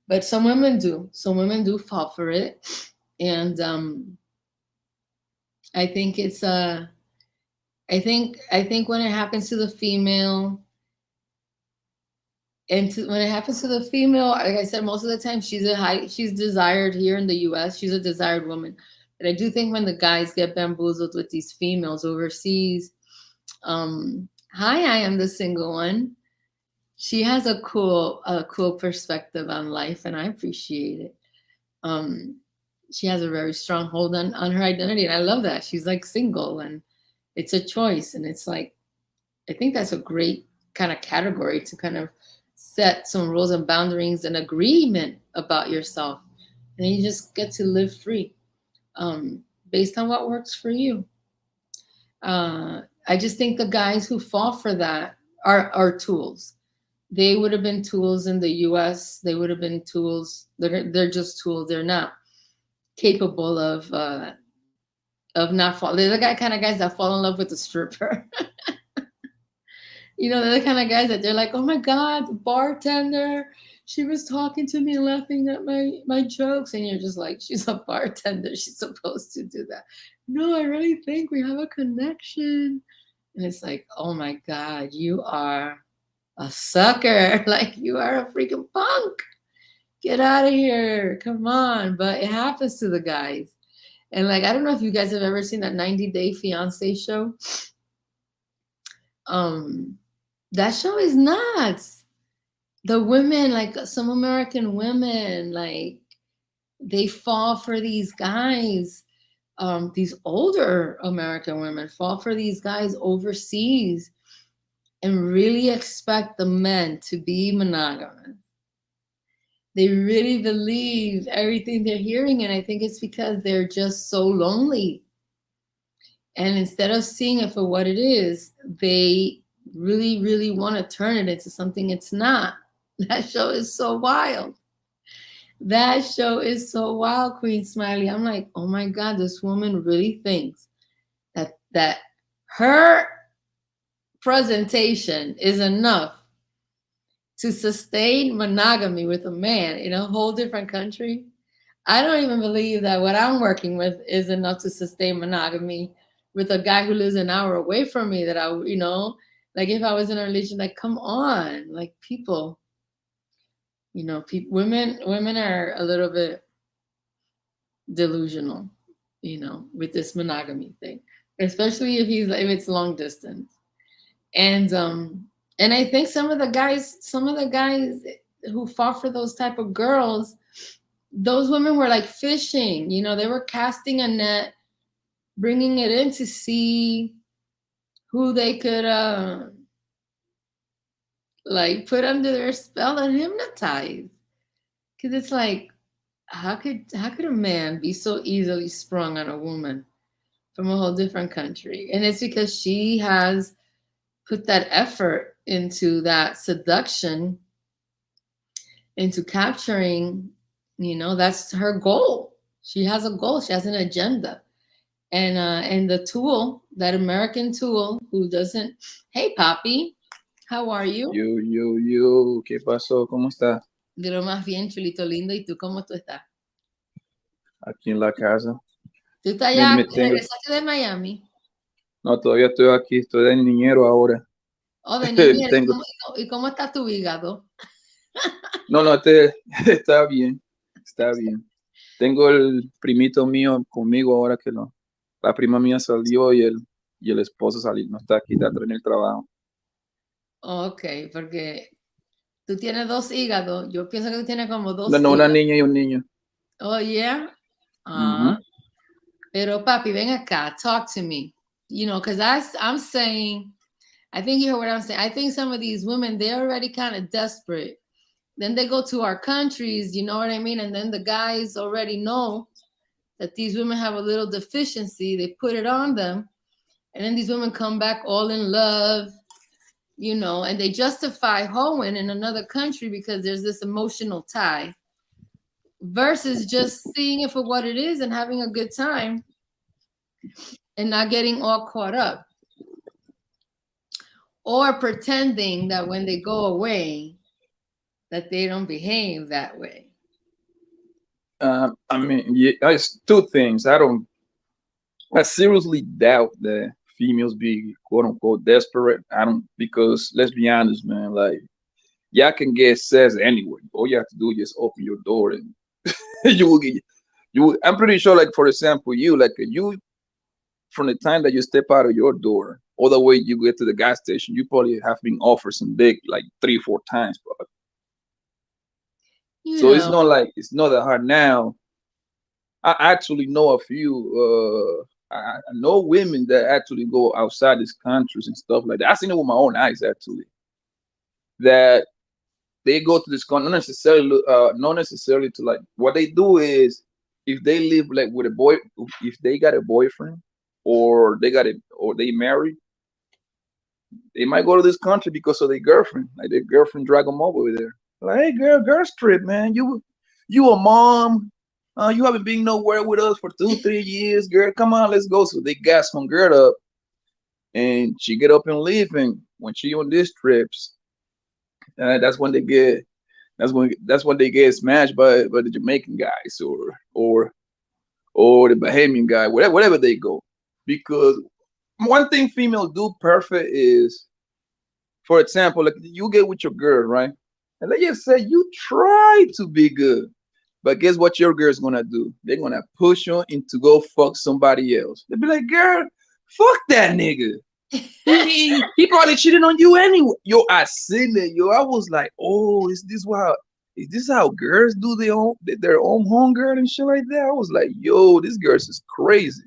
But some women do. Some women do fall for it, and I think it's I think when it happens to the female, when it happens to the female, like I said, most of the time she's desired here in the U.S. She's a desired woman. But I do think when the guys get bamboozled with these females overseas, hi, I am the single one. She has a cool perspective on life, and I appreciate it. She has a very strong hold on her identity, and I love that. She's like single, and it's a choice, and it's like I think that's a great kind of category to kind of set some rules and boundaries and agreement about yourself, and then you just get to live free based on what works for you. I just think the guys who fall for that are tools. They would have been tools in the U.S. They would have been tools. They're just tools. They're not capable of not fall. They're the kind of guys that fall in love with the stripper. They're the kind of guys that they're like, oh my God, the bartender, she was talking to me and laughing at my jokes. And you're just like, she's a bartender. She's supposed to do that. No, I really think we have a connection. And it's like, oh my God, you are a sucker. Like you are a freaking punk. Get out of here. Come on. But it happens to the guys. And like, I don't know if you guys have ever seen that 90 Day Fiance show. That show is nuts. The women, like some American women, like they fall for these guys. These older American women fall for these guys overseas, and really expect the men to be monogamous. They really believe everything they're hearing, and I think it's because they're just so lonely. And instead of seeing it for what it is, they really, really want to turn it into something it's not. That show is so wild. That show is so wild, Queen Smiley. I'm like, oh my God, this woman really thinks that her presentation is enough to sustain monogamy with a man in a whole different country. I don't even believe that what I'm working with is enough to sustain monogamy with a guy who lives an hour away from me. That like if I was in a relation, like, come on, like people, women are a little bit delusional, with this monogamy thing, especially if it's long distance. And I think some of the guys who fought for those type of girls, those women were like fishing, they were casting a net, bringing it in to see who they could like put under their spell and hypnotize. Because it's like, how could a man be so easily sprung on a woman from a whole different country? And it's because she has put that effort into that seduction, into capturing, that's her goal. She has a goal. She has an agenda. And the tool, that American tool who doesn't, hey, Papi, how are you? Yo, ¿qué pasó? ¿Cómo está? De lo más bien, chulito lindo. ¿Y tú cómo tú estás? Aquí en la casa. ¿Tú estás Me, ya, me tengo... regresaste de Miami? No, todavía estoy aquí, estoy de niñero ahora. Oh, de niñera. Tengo... ¿Y cómo está tu hígado? No, está bien, está bien. Tengo el primito mío conmigo ahora que no. La prima mía salió y el esposo salió, no está aquí, está en el trabajo. Ok, porque tú tienes 2 hígados. Yo pienso que tú tienes como 2 No, una hígados. niña y un niño. Oh, yeah? Pero papi, ven acá, talk to me. Because I'm saying, I think you heard what I'm saying. I think some of these women, they're already kind of desperate. Then they go to our countries, you know what I mean? And then the guys already know that these women have a little deficiency. They put it on them. And then these women come back all in love, and they justify hoeing in another country because there's this emotional tie versus just seeing it for what it is and having a good time and not getting all caught up or pretending that when they go away that they don't behave that way. I mean, yeah, it's 2 things. I seriously doubt that females be quote unquote desperate. I don't, because let's be honest, man, like y'all can get sex anywhere. All you have to do is just open your door and you will get I'm pretty sure, like, for example, you from the time that you step out of your door all the way you get to the gas station, you probably have been offered some dick like 3-4 times, bro. So it's not that hard now. I actually know a few. I know women that actually go outside these countries and stuff like that. I've seen it with my own eyes, actually. That they go to this country, not necessarily to, like, what they do is, if they live like with a boy, if they got a boyfriend, or they married, they might go to this country because of their girlfriend. Like, their girlfriend drag them over there. Like, hey, girl trip, man. You a mom. You haven't been nowhere with us for 2-3 years, girl. Come on, let's go. So they gas some girl up, and she get up and leave. And when she on these trips, that's when they get smashed by the Jamaican guys, or the Bahamian guy, whatever they go. Because one thing females do perfect is, for example, like, you get with your girl, right? And let's just say you try to be good. But guess what your girl's gonna do? They're gonna push you into go fuck somebody else. They'll be like, girl, fuck that nigga. He probably cheated on you anyway. Yo, I seen it. Yo, I was like, oh, is this how girls do their own home girl and shit like that? I was like, yo, this girl is crazy.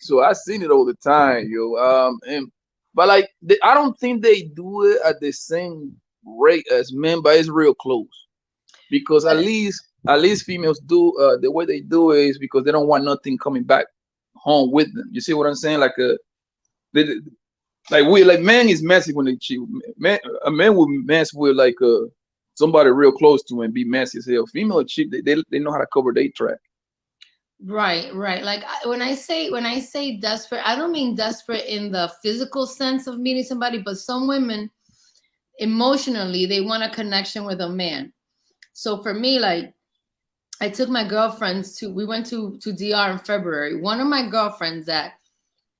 So I seen it all the time, yo. And but like I don't think they do it at the same rate as men, but it's real close because But at least females do the way they do it is because they don't want nothing coming back home with them. You see what I'm saying? They, like we like man is messy when they cheat. Man, a man will mess with like somebody real close to him and be messy as hell. Female cheat, they know how to cover their track. right. Like when I say desperate, I don't mean desperate in the physical sense of meeting somebody, but some women emotionally they want a connection with a man. So for me, like I took my girlfriends we went to DR in February. One of my girlfriends that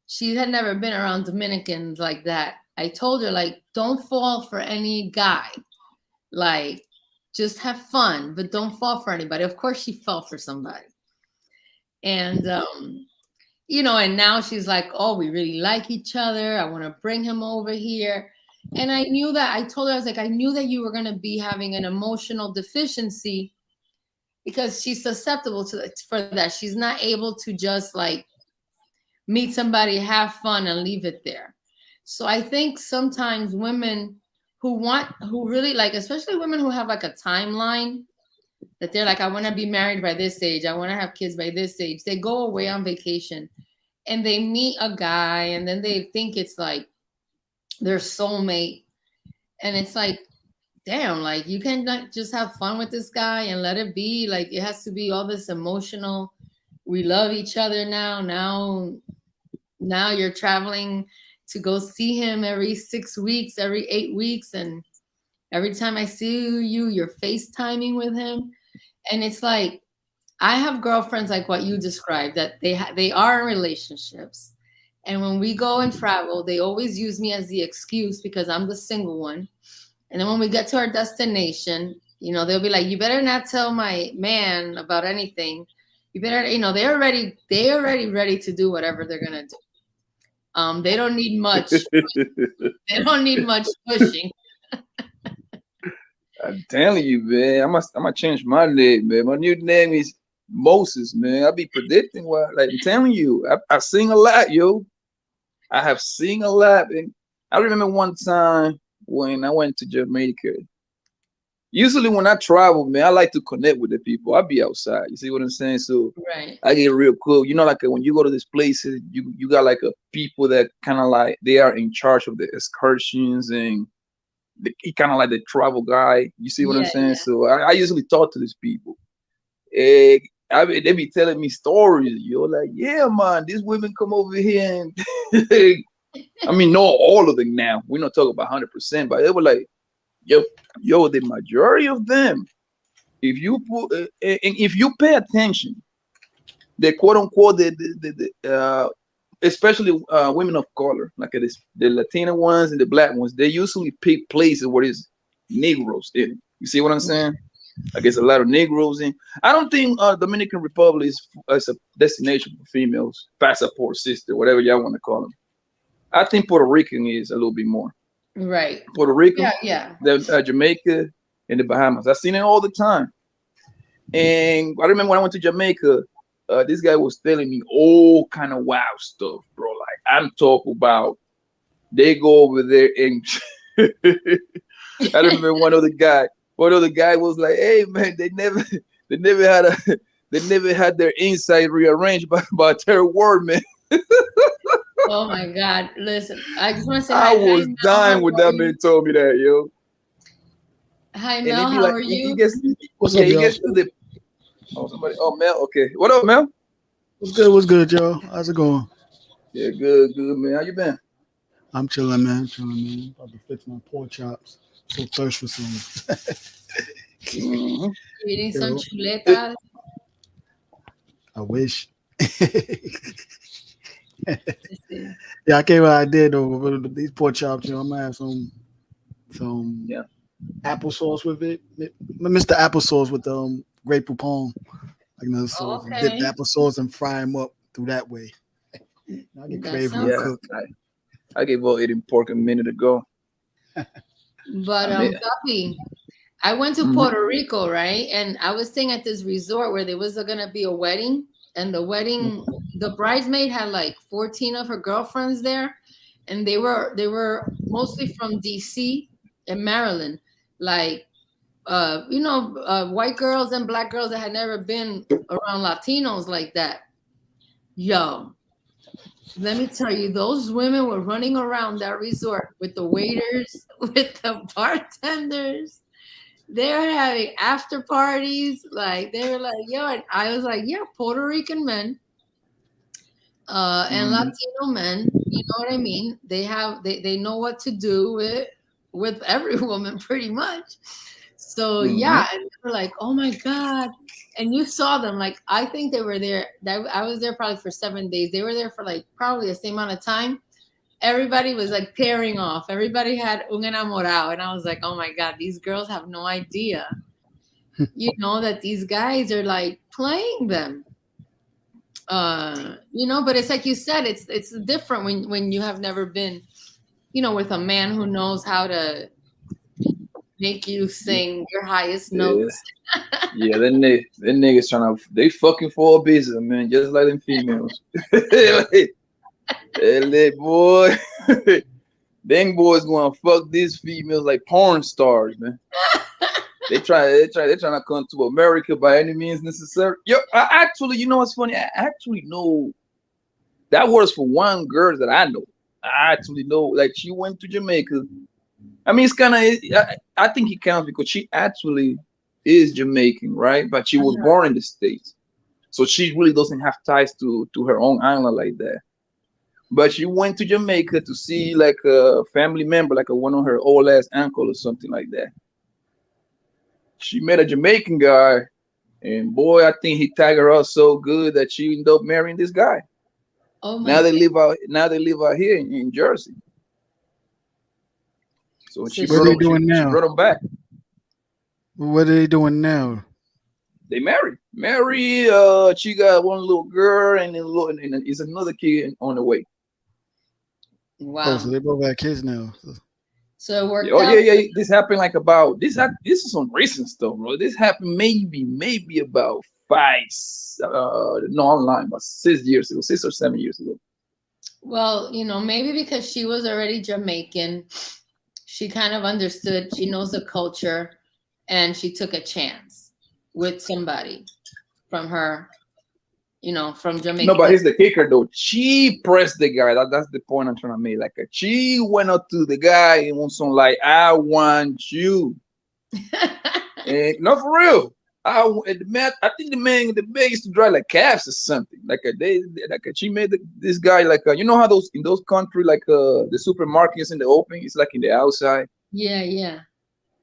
she had never been around Dominicans like that. I told her, like, don't fall for any guy. Like, just have fun, but don't fall for anybody. Of course, she fell for somebody. And, and now she's like, oh, we really like each other. I want to bring him over here. And I knew that. I told her, I was like, I knew that you were going to be having an emotional deficiency because she's susceptible for that. She's not able to just like meet somebody, have fun, and leave it there. So I think sometimes women who really like, especially women who have like a timeline that they're like, I want to be married by this age, I want to have kids by this age. They go away on vacation and they meet a guy and then they think it's like their soulmate. And it's like, damn, like you can't just have fun with this guy and let it be. Like it has to be all this emotional. We love each other now. Now you're traveling to go see him every 6 weeks, every 8 weeks. And every time I see you, you're FaceTiming with him. And it's like, I have girlfriends like what you described, that they are in relationships. And when we go and travel, they always use me as the excuse because I'm the single one. And then when we get to our destination, they'll be like, you better not tell my man about anything. You better, they're already ready to do whatever they're going to do. They don't need much. They don't need much pushing. I'm telling you, man. I'm gonna change my name, man. My new name is Moses, man. I be predicting what, like I'm telling you, I sing a lot, yo. I have seen a lot, and I remember one time when I went to Jamaica. Usually when I travel, man, I like to connect with the people. I be outside. You see what I'm saying? So Right. I get real cool. Like when you go to these places, you got like a people that kind of like they are in charge of the excursions and he kind of like the travel guy. You see what I'm Yeah, saying? So I usually talk to these people. Eh, they be telling me stories. You're like, yeah, man, these women come over here and I mean, not all of them now. We're not talking about 100%, but they were like, yo, the majority of them, if you put, and if you pay attention, the quote unquote, especially women of color, like the Latina ones and the black ones, they usually pick places where there's Negroes in. You see what I'm saying? I guess a lot of Negroes in. I don't think Dominican Republic is a destination for females, passport sister, whatever y'all want to call them. I think Puerto Rican is a little bit more. right. Puerto Rico, Yeah. the Jamaica, and the Bahamas. I've seen it all the time. And I remember when I went to Jamaica, this guy was telling me all kind of wild stuff, bro. Like I'm talking about, they go over there and I remember one other guy was like, "Hey man, they never had their inside rearranged by a third word, man." Oh my God. Listen, I just want to say I hi. Hi, was Mel. dying How when are that you? man told me that, yo. Hi, And Mel. he'd be How like, are he you? gets, What's yeah, up, he y'all? gets to the, oh, somebody, oh, Mel, okay. What up, Mel? What's good? What's good, y'all? How's it going? Yeah, good, man. How you been? I'm chilling, man. Chilling, man. About to fix my pork chops. So thirst for some. Mm-hmm. You eating some Yo, chuletas? I wish. Listen, Yeah, I can't. What I did though. With these pork chops, I'm gonna have some Yeah. applesauce with it. Mr. Applesauce with grape poupon, like another sauce. Dip the okay. applesauce and fry them up through that way. I get That craving to sounds. Yeah, cook. I gave up eating pork a minute ago. But I mean, Papi, I went to mhm. Puerto Rico, right? And I was staying at this resort where there was gonna be a wedding, and the wedding the bridesmaid had like 14 of her girlfriends there, and they were mostly from DC and Maryland, like white girls and black girls that had never been around Latinos like that. Yo, let me tell you, those women were running around that resort with the waiters, with the bartenders. They were having after parties. Like they were like, yo, and I was like, yeah, Puerto Rican men and Mhm. Latino men, you know what I mean? They know what to do with every woman pretty much. So Mhm. yeah, and they were like, oh my God. And you saw them, like I think they were there. I was there probably for 7 days. They were there for like probably the same amount of time. Everybody was like pairing off. Everybody had un enamorado. And I was like, oh my God, these girls have no idea, that these guys are like playing them. But it's like you said, it's different when you have never been, with a man who knows how to make you sing your highest Yeah, notes. yeah. Then niggas they fucking for a business, man, just like them females. Like, hey, boy, them boys gonna fuck these females like porn stars, man. They trying to come to America by any means necessary. Yo, I actually, you know what's funny? I actually know that was for one girl that I know. I actually know, like she went to Jamaica. I mean, it's kind of. I think it counts because she actually is Jamaican, right? But she was born in the States, so she really doesn't have ties to her own island like that. But she went to Jamaica to see like a family member, like one of her old ass uncle or something like that. She met a Jamaican guy, and boy, I think he tagged her up so good that she ended up marrying this guy. Oh my Now they God. live out. Now they live out here in Jersey. So So she What are brought they him. doing She now? brought him back. What are they doing now? They married. Mary, she got one little girl, and then and is another kid on the way. Oh, so wow. they both got kids now. So it Yeah, worked oh yeah, out. yeah. This happened like about this. This is some recent stuff, bro. This happened maybe about five. No, online, about 6 years ago, 6 or 7 years ago. Well, maybe because she was already Jamaican, she kind of understood, she knows the culture, and she took a chance with somebody from her, from No, Jamaica. but here's the kicker though. She pressed the guy. That's the point I'm trying to make. Like she went up to the guy and was on like, "I want you." And no, for real. The man, I think the man used to drive like cabs or something. She made this guy like you know how those in those country like the supermarkets in the open, it's like in the outside. Yeah, yeah.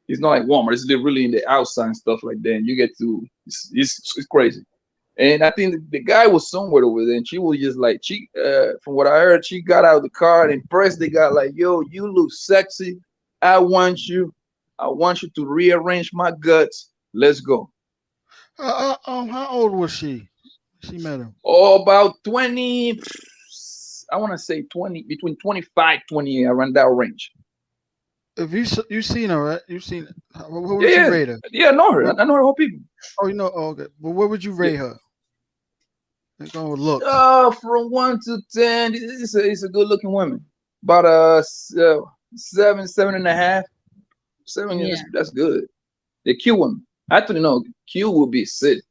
It's not like Walmart. It's really in the outside and stuff like that. And you get to it's crazy. And I think the guy was somewhere over there, and she was just like from what I heard, she got out of the car and pressed the guy like, "Yo, you look sexy. I want you. I want you to rearrange my guts. Let's go." How old was she? She met him. Oh, about 20. I want to say 20, between 25, 28, around that range. If you seen her, right? You seen what Yeah, would you yeah, rate her? yeah. I know her. What, I know her whole people. oh, you know. Oh, okay. But what would you Yeah. rate her? Like going with looks. From 1 to 10, it's a good looking woman. About 7, 7.5. 7 Yeah. years, that's good. The cute woman. Actually, no, Q would be sick.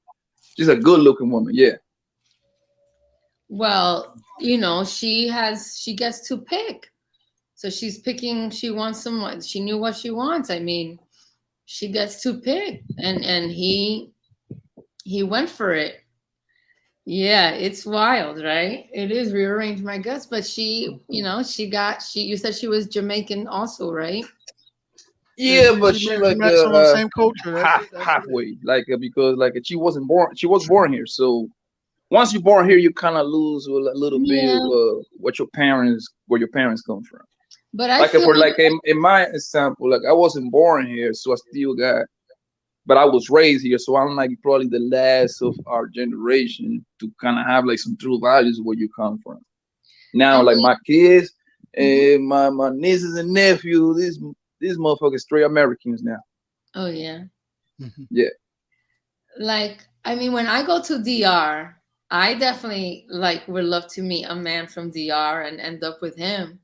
She's a good looking woman. Yeah. Well, she gets to pick. So she's picking, she wants someone, she knew what she wants. I mean, she gets to pick, and he went for it. Yeah, it's wild, right? It is rearrange my guts, but you said she was Jamaican also, right? Yeah, Yeah, but she she like met some of the same culture. That's it. That's it. halfway, like because like she was born here. So once you're born here, you kind of lose a little bit Yeah, of where your parents come from. but I Like feel for like in my example, like I wasn't born here, so I still got, but I was raised here, so I'm like probably the last of our generation to kind of have like some true values where you come from. Now, I like my kids mhm. and my nieces and nephews, these motherfuckers straight Americans now. Oh yeah. Mhm. Yeah. Like, I mean, when I go to DR, I definitely like would love to meet a man from DR and end up with him.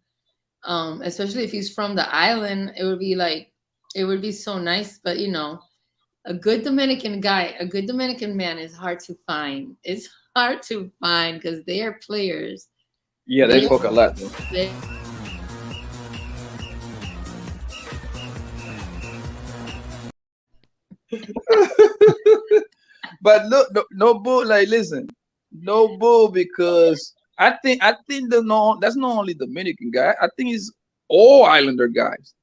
Especially if he's from the island, it would be like it would be so nice. But you know, a good Dominican guy, a good Dominican man is hard to find. It's hard to find because they are players. Yeah, they fuck a lot though. They, But look, no bull. Like, listen, no bull, because I think that's not only Dominican guy. I think it's all Islander guys.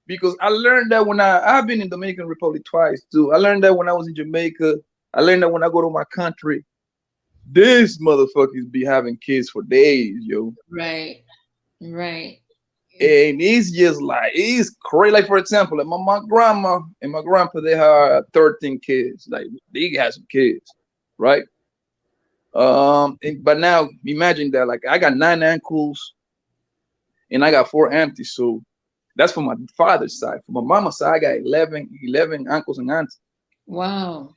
Because I learned that when I've been in Dominican Republic twice too. I learned that when I was in Jamaica. I learned that when I go to my country, these motherfuckers be having kids for days, yo. right, right. And it's just like it's crazy. Like, for example, like my grandma and my grandpa, they have 13 kids. Like, they have some kids, right? But now imagine that, like, I got 9 uncles and I got 4 aunties. So that's for my father's side. For my mama's side, I got 11 uncles and aunts. Wow.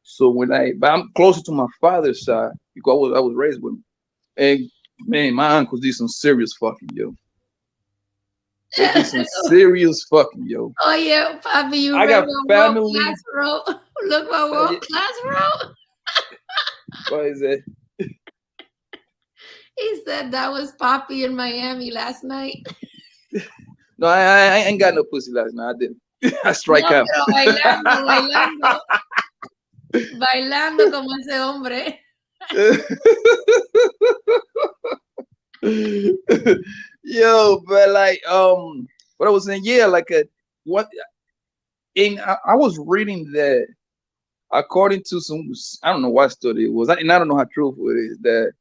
So but I'm closer to my father's side because I was raised with him. And man, my uncles did some serious fucking, yo. They did some serious fucking, yo. Oh yeah, Papi, you I got family. Class row. Look what world class row. What is it? He said that was Papi in Miami last night. No, I ain't got no pussy last night. I didn't. I strike out. Bailando, bailando como ese hombre. Yo, but like, what I was saying, yeah, like what, and I was reading that according to some, I don't know what study it was, and I don't know how truthful it is, that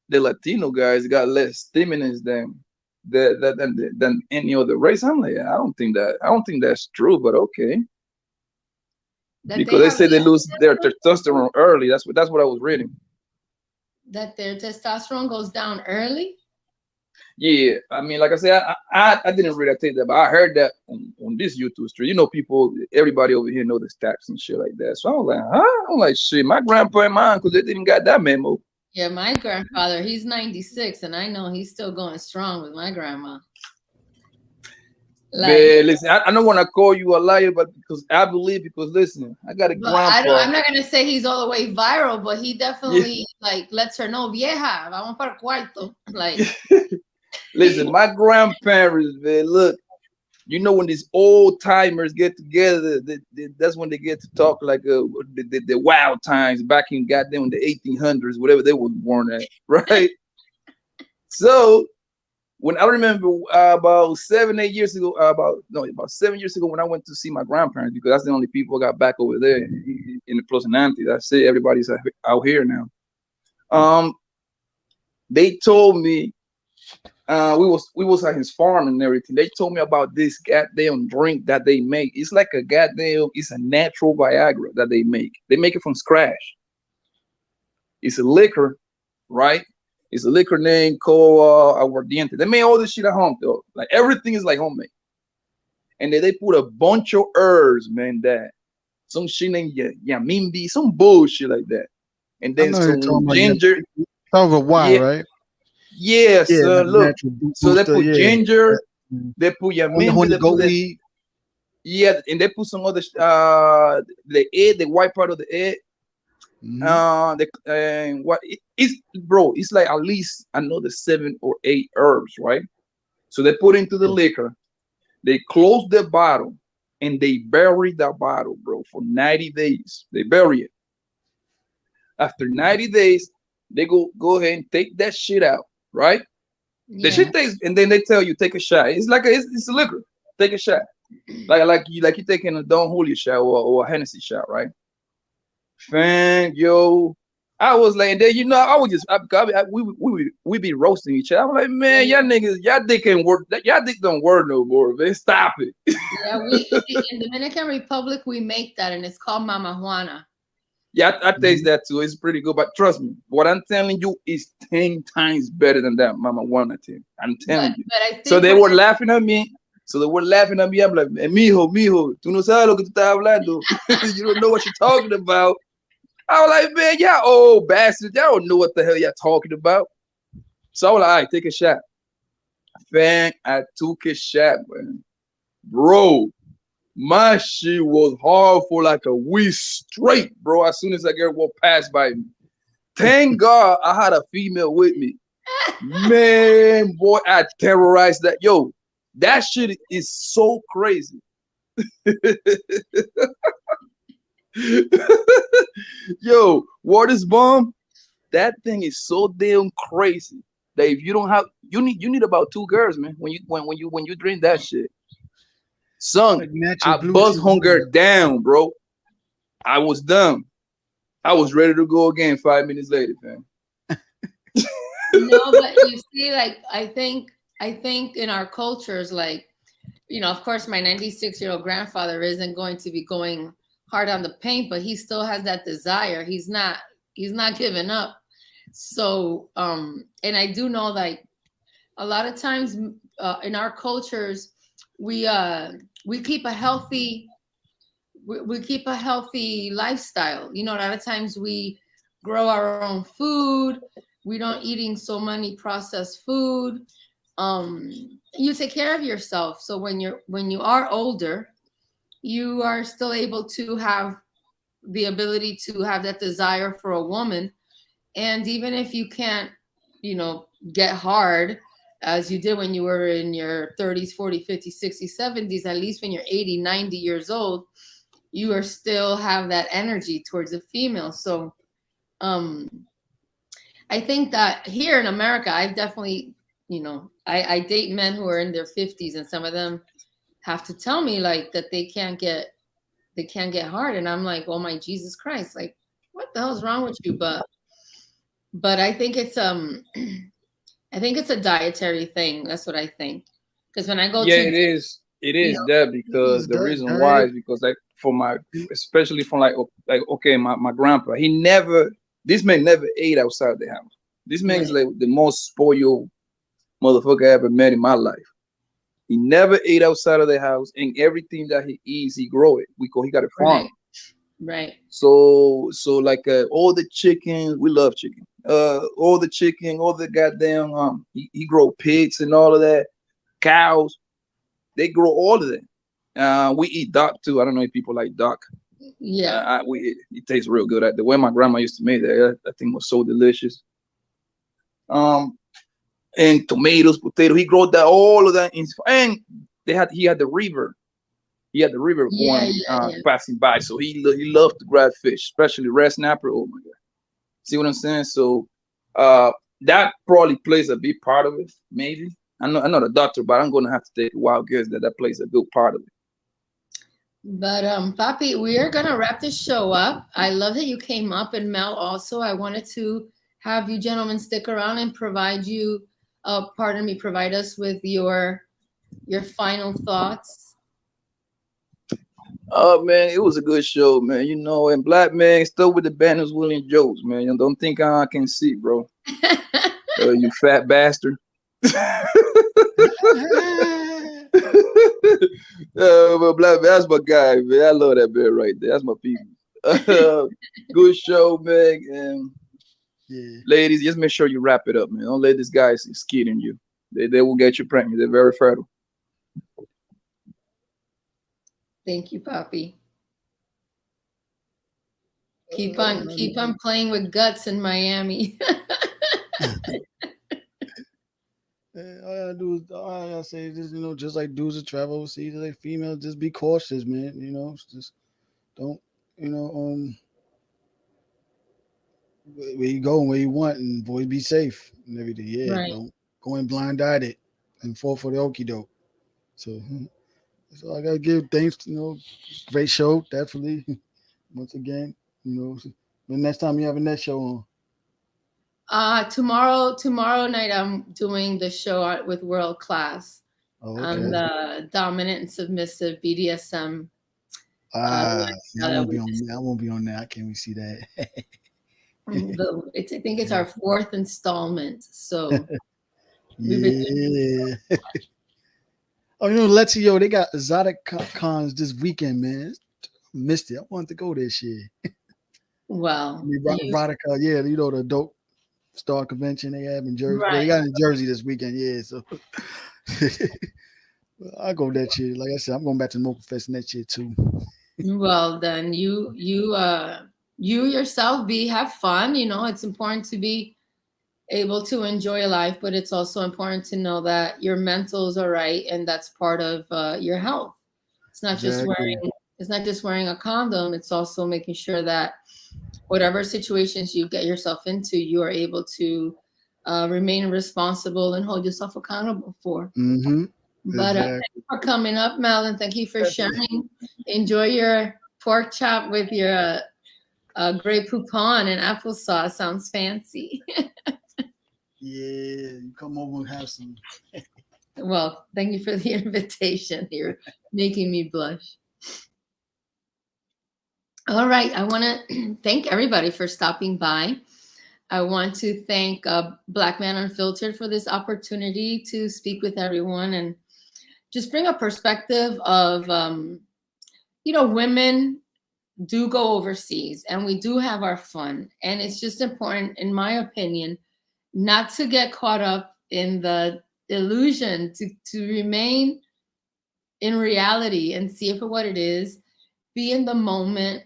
the Latino guys got less stimulus than any other race. I'm like, I don't think that's true, but okay. Because they say they lose their testosterone early. That's what I was reading. That their testosterone goes down early? Yeah, I mean, like I said, I didn't read that, but I heard that on this YouTube stream. You know, everybody over here know the stats and shit like that. So I was like, huh? I'm like, shit, my grandpa and my uncle, they didn't got that memo. Yeah, my grandfather, he's 96, and I know he's still going strong with my grandma. Like, man, listen, I don't want to call you a liar, but because listen, I got a grandpa. I'm not gonna say he's all the way viral, but he definitely like lets her know, vieja, vamos para el cuarto. Like, listen, my grandparents, man, look, you know, when these old timers get together, that's when they get to talk like the wild times back in goddamn the 1800s, whatever they were born at, right? So when I remember about 7 years ago, about 7 years ago, when I went to see my grandparents, because that's the only people I got back over there in the Plus and Auntie. That's it. Everybody's out here now. They told me we was at his farm and everything. They told me about this goddamn drink that they make. It's like it's a natural Viagra that they make. They make it from scratch. It's a liquor, right? It's a liquor name called Aguardiente. They made all this shit at home, though. Like, everything is like homemade. And then they put a bunch of herbs, man, that some shit named Yamimbi, some bullshit like that. And then some ginger. Over why, right? Yes, look. So they put ginger, they put Yamimbi, and they put some other the egg, the white part of the egg. It's like at least another 7 or 8 herbs, right? So they put into the liquor, they close the bottle, and they bury that bottle, bro, for 90 days. They bury it. After 90 days, they go ahead and take that shit out, right? Yeah. The shit takes, and then they tell you take a shot. It's like it's a liquor. Take a shot, like you taking a Don Julio shot or a Hennessy shot, right? Fan, yo, I was like, there, you know, I was just, we be roasting each other. I'm like, man, y'all niggas, y'all dick ain't work, y'all dick don't work no more, man. Stop it. Yeah, in Dominican Republic, we make that, and it's called Mama Juana. Yeah, I taste that too. It's pretty good, but trust me, what I'm telling you is 10 times better than that Mama Juana thing. I'm telling you. But I think so they were laughing at me. I'm like, mijo, tú no sabes lo que tú estás hablando. You don't know what you're talking about. I was like, man, y'all old bastards. Y'all don't know what the hell y'all talking about. So I was like, all right, take a shot. Fam, I took a shot, man. Bro, my shit was hard for like a week straight, bro. As soon as I get walk past by me. Thank God I had a female with me. Man, boy, I terrorized that. Yo, that shit is so crazy. Yo, Waters bomb. That thing is so damn crazy that if you don't have, you need about 2 girls, man. When you drink that shit, son, Like natural I blue bust cheese. hunger down, bro. I was done. I was ready to go again 5 minutes later, fam. No, but you see, like I think in our cultures, like, of course, my 96-year-old grandfather isn't going to be going hard on the paint, but he still has that desire. He's not giving up. So, and I do know, like, a lot of times in our cultures, we keep a healthy we keep a healthy lifestyle. A lot of times we grow our own food. We don't eating so many processed food. You take care of yourself. So when you are older, you are still able to have the ability to have that desire for a woman. And even if you can't, get hard as you did when you were in your 30s, 40s, 50s, 60s, 70s, at least when you're 80, 90 years old, you are still have that energy towards a female. So I think that here in America, I've definitely, I date men who are in their 50s, and some of them have to tell me like that they can't get hard. And I'm like, oh my Jesus Christ, like, what the hell's wrong with you? But I think it's a dietary thing. That's what I think. Because when I go Yeah, to, it is. It you is know, that because the reason why is because like for my especially from like okay my grandpa this man never ate outside the house. This man is right, like the most spoiled motherfucker I ever met in my life. He never ate outside of the house, and everything that he eats, he grow it because he got a farm. right, right. So like all the chicken, we love chicken. All the chicken, all the goddamn he grow pigs and all of that, cows. They grow all of that. We eat duck too. I don't know if people like duck. Yeah. It tastes real good. The way my grandma used to make that thing was so delicious. Um, and tomatoes, potato. He grew that all of that, and he had the river. He had the river Yeah, going yeah, yeah. passing by, so he loved to grab fish, especially red snapper. Oh my god! See what I'm saying? So that probably plays a big part of it. Maybe I'm not a doctor, but I'm gonna have to take a wild guess that plays a big part of it. But Papi, we are gonna wrap this show up. I love that you came up, and Mel also. I wanted to have you gentlemen stick around and provide us with your final thoughts. Oh man, it was a good show, man. And Black Man still with the banners, William Jokes, man. You don't think I can see, bro? You fat bastard. But Black Man, that's my guy, man. I love that man right there. That's my people. Good show, man. And Yeah. ladies, just make sure you wrap it up, man. Don't let this guy skid in you. They will get you pregnant. They're very fertile. Thank you, Papi. Keep on playing with guts in Miami. All I gotta say is just, just like dudes that travel overseas, like females, just be cautious, man. Just don't, where you go and where you want, and boys be safe and everything. Yeah, Right. don't go in blind-eyed it and fall for the okie doke. So that's all I gotta give. Thanks, great show, definitely. Once again, the next time you have a next show on. Tomorrow night I'm doing the show with World Class Oh, on okay. the dominant and submissive BDSM. I lifestyle that won't we be on. I won't be on that. I can't see that. I think it's our 4th installment. So Yeah. Oh, Letio, they got exotic cons this weekend, man. Missed it. I wanted to go this year. Well, Erotica, yeah, you know the dope star convention they have in Jersey. Well, they right. got it in Jersey this weekend, yeah. So I'll go that year. Like I said, I'm going back to the Mocha Fest next year too. Well, then you yourself have fun. You know, it's important to be able to enjoy life, but it's also important to know that your mentals are right, and that's part of your health. It's not just Exactly. wearing a condom. It's also making sure that whatever situations you get yourself into, you are able to remain responsible and hold yourself accountable for. Mm-hmm. But thank Exactly. you for coming up, Mel, and thank you for Definitely. sharing. Enjoy your pork chop with your Grey Poupon and applesauce. Sounds fancy. Yeah, you come over and have some. Well, thank you for the invitation. You're making me blush. All right. I want to thank everybody for stopping by. I want to thank Black Man Unfiltered for this opportunity to speak with everyone and just bring a perspective of, women do go overseas and we do have our fun. And it's just important, in my opinion, not to get caught up in the illusion, to remain in reality and see it for what it is, be in the moment,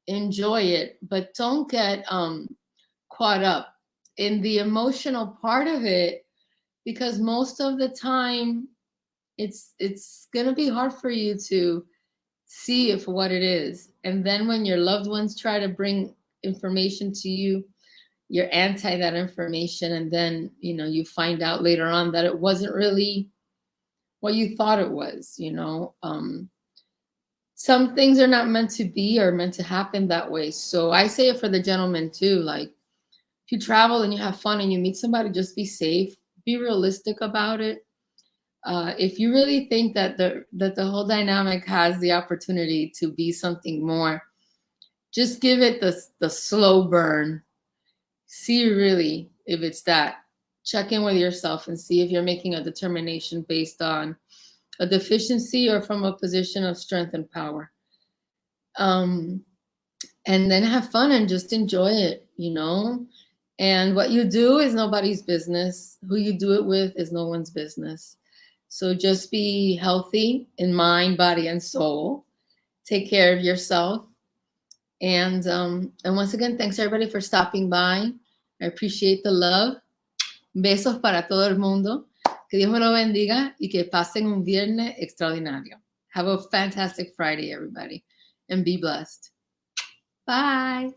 enjoy it, but don't get caught up in the emotional part of it, because most of the time it's gonna be hard for you to see it for what it is. And then when your loved ones try to bring information to you, you're anti that information, and then you find out later on that it wasn't really what you thought it was. Some things are not meant to be or meant to happen that way. So I say it for the gentlemen too. Like, if you travel and you have fun and you meet somebody, just be safe, be realistic about it. If you really think that the whole dynamic has the opportunity to be something more, just give it the slow burn. See really if it's that. Check in with yourself and see if you're making a determination based on a deficiency or from a position of strength and power. And then have fun and just enjoy it. And what you do is nobody's business. Who you do it with is no one's business. So just be healthy in mind, body, and soul. Take care of yourself. And once again, thanks everybody for stopping by. I appreciate the love. Besos para todo el mundo. Que Dios me lo bendiga y que pasen un viernes extraordinario. Have a fantastic Friday, everybody, and be blessed. Bye.